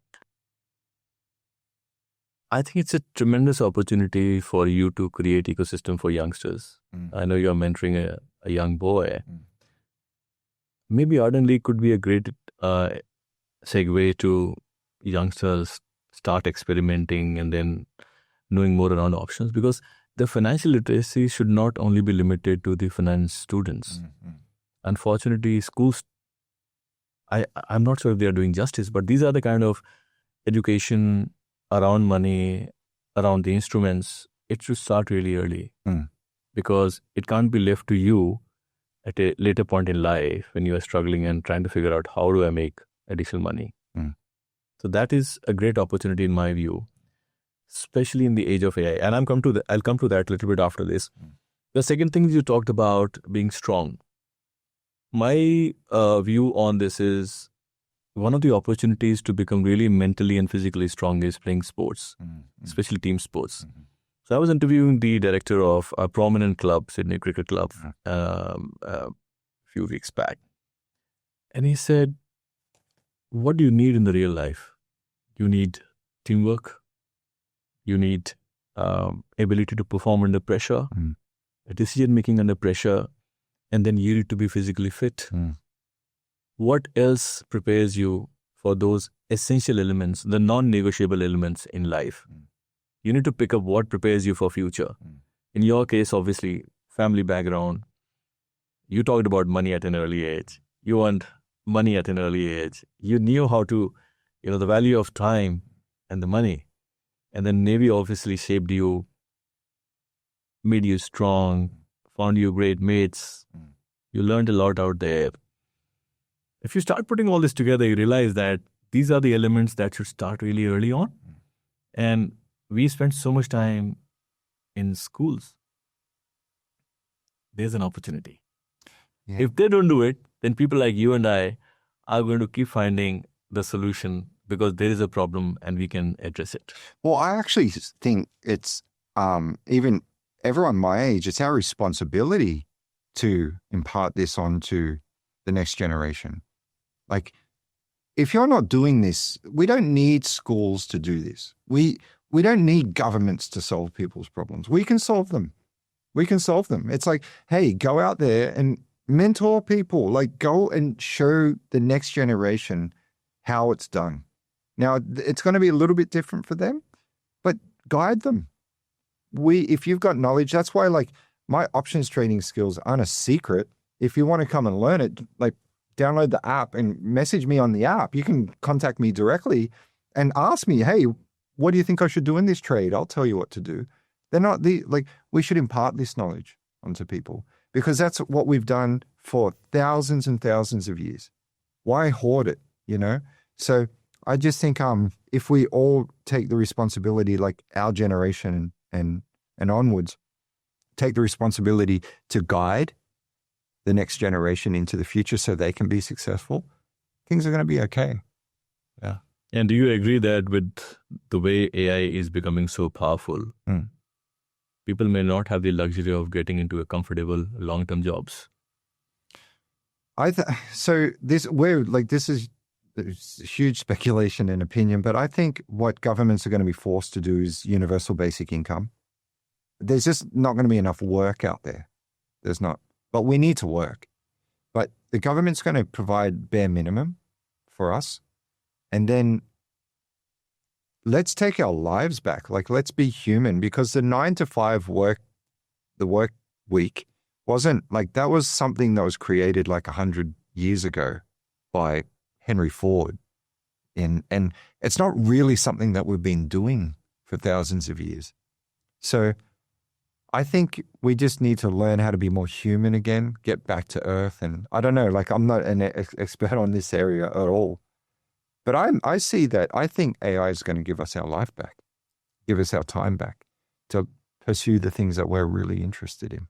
I think it's a tremendous opportunity for you to create ecosystem for youngsters. I know you're mentoring a young boy. Maybe Ardently could be a great segue to youngsters start experimenting and then knowing more around options, because the financial literacy should not only be limited to the finance students. Unfortunately, schools, I'm not sure if they are doing justice, but these are the kind of education around money, around the instruments. It should start really early because it can't be left to you at a later point in life when you are struggling and trying to figure out how do I make additional money. So that is a great opportunity in my view, especially in the age of AI. And I'll come to that a little bit after this. The second thing you talked about being strong. My view on this is one of the opportunities to become really mentally and physically strong is playing sports, especially team sports. So I was interviewing the director of a prominent club, Sydney Cricket Club, a few weeks back. And he said, what do you need in the real life? You need teamwork. You need ability to perform under pressure, decision-making under pressure, and then you need to be physically fit. What else prepares you for those essential elements, the non-negotiable elements in life? You need to pick up what prepares you for future. In your case, obviously, family background. You talked about money at an early age. You want money at an early age. You knew how to, the value of time and the money. And then Navy obviously shaped you, made you strong, found you great mates. You learned a lot out there. If you start putting all this together, you realize that these are the elements that should start really early on. And we spend so much time in schools. There's an opportunity. Yeah. If they don't do it, then people like you and I are going to keep finding the solution because there is a problem and we can address it. Well, I actually think it's even everyone my age, it's our responsibility to impart this on to the next generation. Like, if you're not doing this, we don't need schools to do this. We don't need governments to solve people's problems. We can solve them. It's like, hey, go out there and mentor people, like go and show the next generation how it's done. Now, it's going to be a little bit different for them, but guide them. If you've got knowledge, that's why like my options trading skills aren't a secret. If you want to come and learn it, like download the app and message me on the app. You can contact me directly and ask me, hey, what do you think I should do in this trade? I'll tell you what to do. We should impart this knowledge onto people because that's what we've done for thousands and thousands of years. Why hoard it, you know? So I just think if we all take the responsibility, like our generation and onwards, take the responsibility to guide the next generation into the future so they can be successful, things are going to be okay. Yeah. And do you agree that with the way AI is becoming so powerful, people may not have the luxury of getting into a comfortable long-term jobs? This is huge speculation and opinion, but I think what governments are going to be forced to do is universal basic income. There's just not going to be enough work out there. There's not. But we need to work. But the government's going to provide bare minimum for us. And then let's take our lives back. Like, let's be human, because the 9 to 5 work week wasn't like, that was something that was created like 100 years ago by Henry Ford. And it's not really something that we've been doing for thousands of years. So I think we just need to learn how to be more human again, get back to earth. And I don't know, like I'm not an expert on this area at all, but I see that I think AI is going to give us our life back, give us our time back to pursue the things that we're really interested in.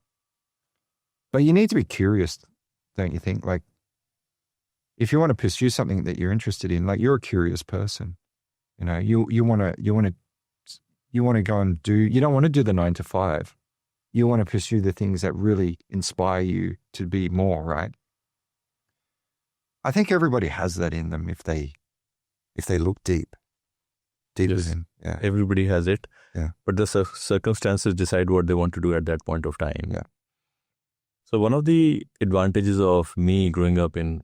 But you need to be curious, don't you think? Like, if you want to pursue something that you're interested in, like you're a curious person, you know, you want to go and do, you don't want to do the 9 to 5. You want to pursue the things that really inspire you to be more, right? I think everybody has that in them if they look deep within. Yeah. Everybody has it. Yeah. But the circumstances decide what they want to do at that point of time. Yeah. So one of the advantages of me growing up in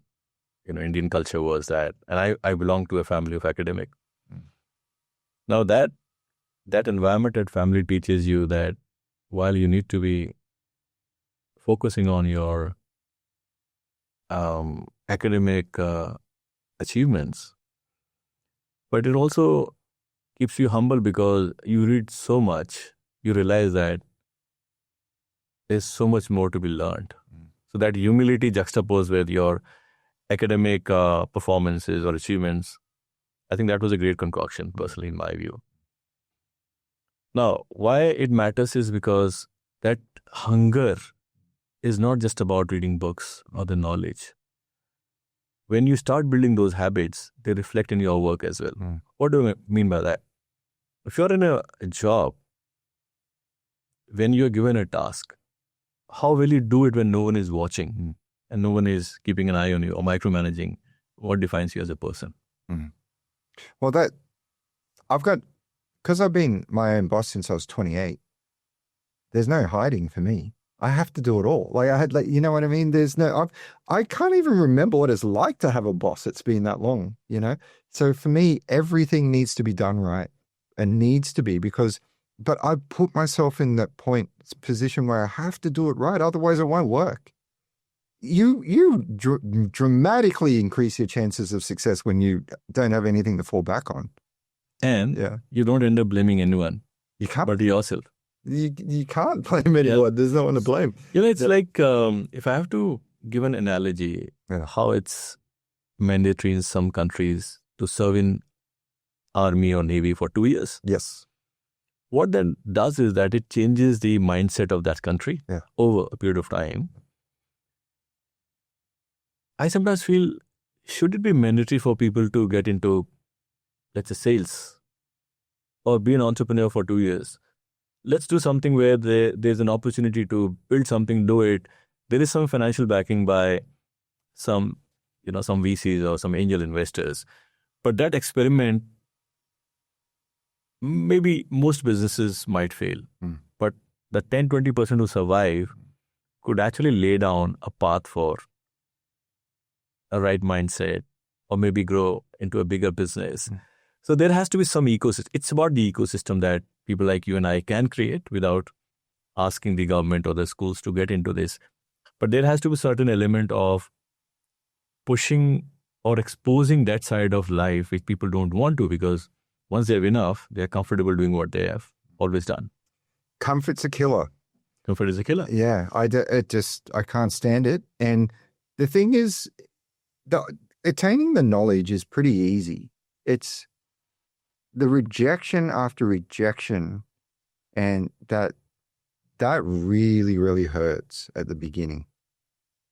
Indian culture was that, and I belong to a family of academic. Now that environment at family teaches you that while you need to be focusing on your academic achievements, but it also keeps you humble because you read so much, you realize that there's so much more to be learned. So that humility juxtaposed with your academic performances or achievements, I think that was a great concoction, personally, in my view. Now, why it matters is because that hunger is not just about reading books or the knowledge. When you start building those habits, they reflect in your work as well. What do I mean by that? If you're in a job, when you're given a task, how will you do it when no one is watching and no one is keeping an eye on you or micromanaging? What defines you as a person? Well, because I've been my own boss since I was 28, there's no hiding for me. I have to do it all. Like I had, like, you know what I mean? I can't even remember what it's like to have a boss. It's been that long, you know? So for me, everything needs to be done right and needs to be but I put myself in that position where I have to do it right. Otherwise it won't work. You dramatically increase your chances of success when you don't have anything to fall back on. And you don't end up blaming anyone. You can't. But yourself. You can't blame anyone. Yeah. There's no one to blame. It's like, if I have to give an analogy, how it's mandatory in some countries to serve in army or navy for 2 years. Yes. What that does is that it changes the mindset of that country over a period of time. I sometimes feel, should it be mandatory for people to get into, let's say, sales or be an entrepreneur for 2 years? Let's do something where there's an opportunity to build something, do it. There is some financial backing by some VCs or some angel investors. But that experiment, maybe most businesses might fail. But the 10-20% who survive could actually lay down a path for a right mindset or maybe grow into a bigger business. So there has to be some ecosystem. It's about the ecosystem that people like you and I can create without asking the government or the schools to get into this. But there has to be a certain element of pushing or exposing that side of life which people don't want to, because once they have enough, they're comfortable doing what they have always done. Comfort's a killer. Comfort is a killer. Yeah, I can't stand it. And the thing is, attaining the knowledge is pretty easy. It's the rejection after rejection, and that really, really hurts at the beginning.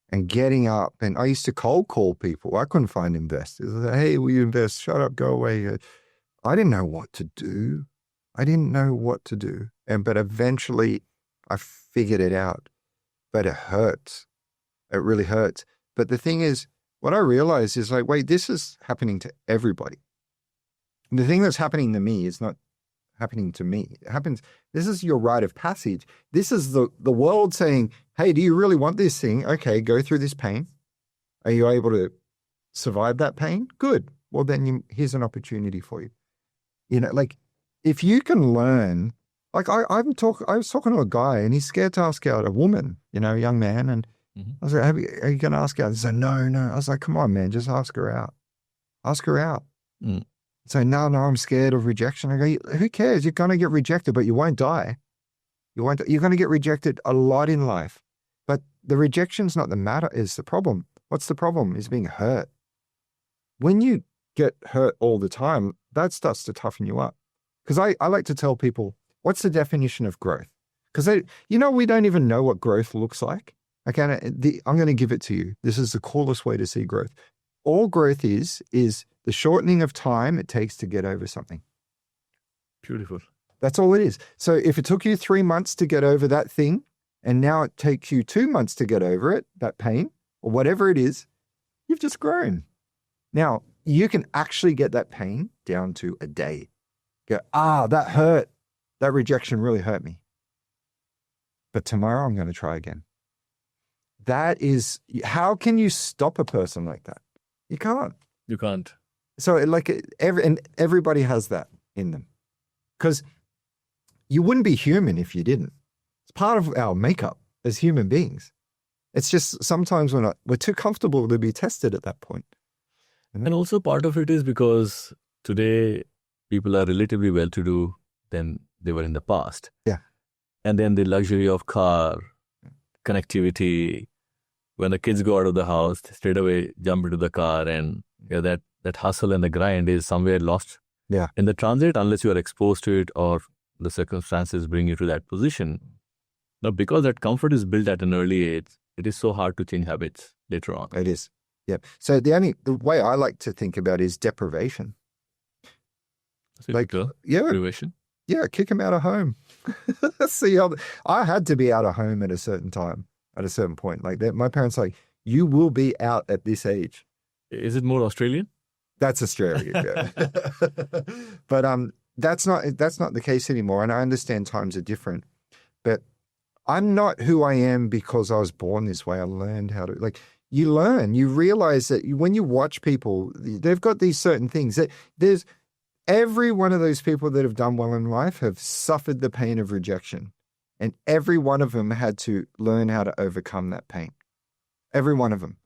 And getting up, and I used to cold call people. I couldn't find investors. I said, hey, will you invest? Shut up, go away. I didn't know what to do. But eventually I figured it out. But it hurts. It really hurts. But the thing is, what I realized is like, wait, this is happening to everybody. And the thing that's happening to me is not happening to me. It happens. This is your rite of passage. This is the world saying, hey, do you really want this thing? Okay, go through this pain. Are you able to survive that pain? Good. Well, then here's an opportunity for you. You know, like if you can learn, like I was talking to a guy and he's scared to ask out a woman, you know, a young man. And I was like, are you going to ask out? He said, no. I was like, come on, man, just ask her out. Ask her out. So no, I'm scared of rejection. I go, who cares? You're going to get rejected, but you won't die. You're going to get rejected a lot in life. But the rejection's not the matter, is the problem. What's the problem? Is being hurt. When you get hurt all the time, that starts to toughen you up. Because I like to tell people, what's the definition of growth? Because we don't even know what growth looks like. Okay, I'm going to give it to you. This is the coolest way to see growth. All growth is the shortening of time it takes to get over something. Beautiful. That's all it is. So if it took you 3 months to get over that thing, and now it takes you 2 months to get over it, that pain, or whatever it is, you've just grown. Now, you can actually get that pain down to a day. Go, that hurt. That rejection really hurt me. But tomorrow I'm going to try again. That is, how can you stop a person like that? You can't. You can't. So everybody has that in them. Because you wouldn't be human if you didn't. It's part of our makeup as human beings. It's just sometimes we're too comfortable to be tested at that point. And also part of it is because today people are relatively well-to-do than they were in the past. Yeah. And then the luxury of car, connectivity, when the kids go out of the house, they straight away jump into the car, and that hustle and the grind is somewhere lost in the transit unless you are exposed to it or the circumstances bring you to that position. Now, because that comfort is built at an early age, it is so hard to change habits later on. It is. Yeah. So the way I like to think about it is deprivation. Deprivation? Yeah, kick them out of home. See, I had to be out of home at a certain time, at a certain point. Like that, my parents were like, you will be out at this age. Is it more Australian? That's Australian, yeah. But that's not the case anymore. And I understand times are different. But I'm not who I am because I was born this way. I learned how to, you learn. You realize that when you watch people, they've got these certain things. There's every one of those people that have done well in life have suffered the pain of rejection. And every one of them had to learn how to overcome that pain. Every one of them.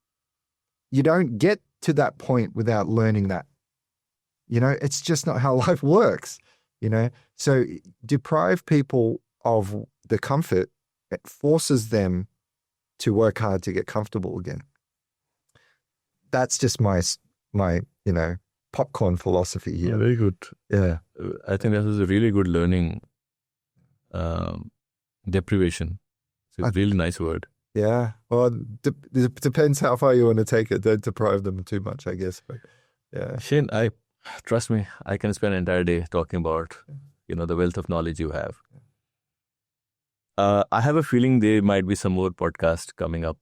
You don't get to that point without learning that. It's just not how life works, So deprive people of the comfort, it forces them to work hard to get comfortable again. That's just my popcorn philosophy here. Yeah, very good. Yeah. I think that is a really good learning. Deprivation. It's a really nice word. Yeah. Well, it depends how far you want to take it. Don't deprive them too much, I guess. But yeah. Shane, trust me, I can spend an entire day talking about, the wealth of knowledge you have. I have a feeling there might be some more podcasts coming up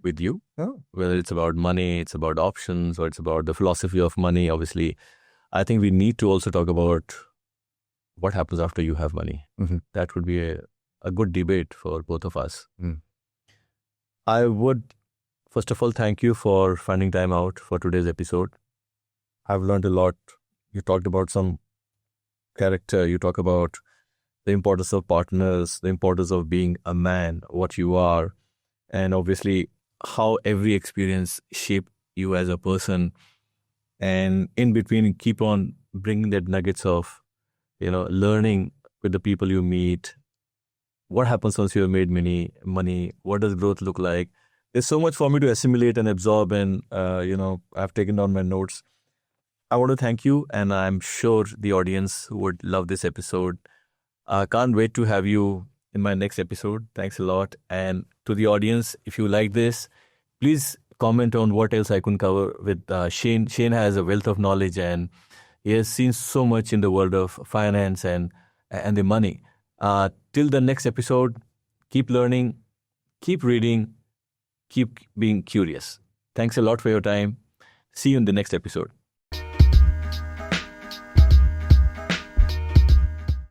with you. Oh. Whether it's about money, it's about options, or it's about the philosophy of money. Obviously, I think we need to also talk about what happens after you have money. Mm-hmm. That would be a good debate for both of us. Mm. I would, first of all, thank you for finding time out for today's episode. I've learned a lot. You talked about some character, you talk about the importance of partners, the importance of being a man, what you are, and obviously how every experience shaped you as a person. And in between, keep on bringing that nuggets of, learning with the people you meet. What happens once you have made money? What does growth look like? There's so much for me to assimilate and absorb, and I've taken down my notes. I want to thank you, and I'm sure the audience would love this episode. I can't wait to have you in my next episode. Thanks a lot. And to the audience, if you like this, please comment on what else I couldn't cover with Shane. Shane has a wealth of knowledge, and he has seen so much in the world of finance and the money. Till the next episode, keep learning, keep reading, keep being curious. Thanks a lot for your time. See you in the next episode.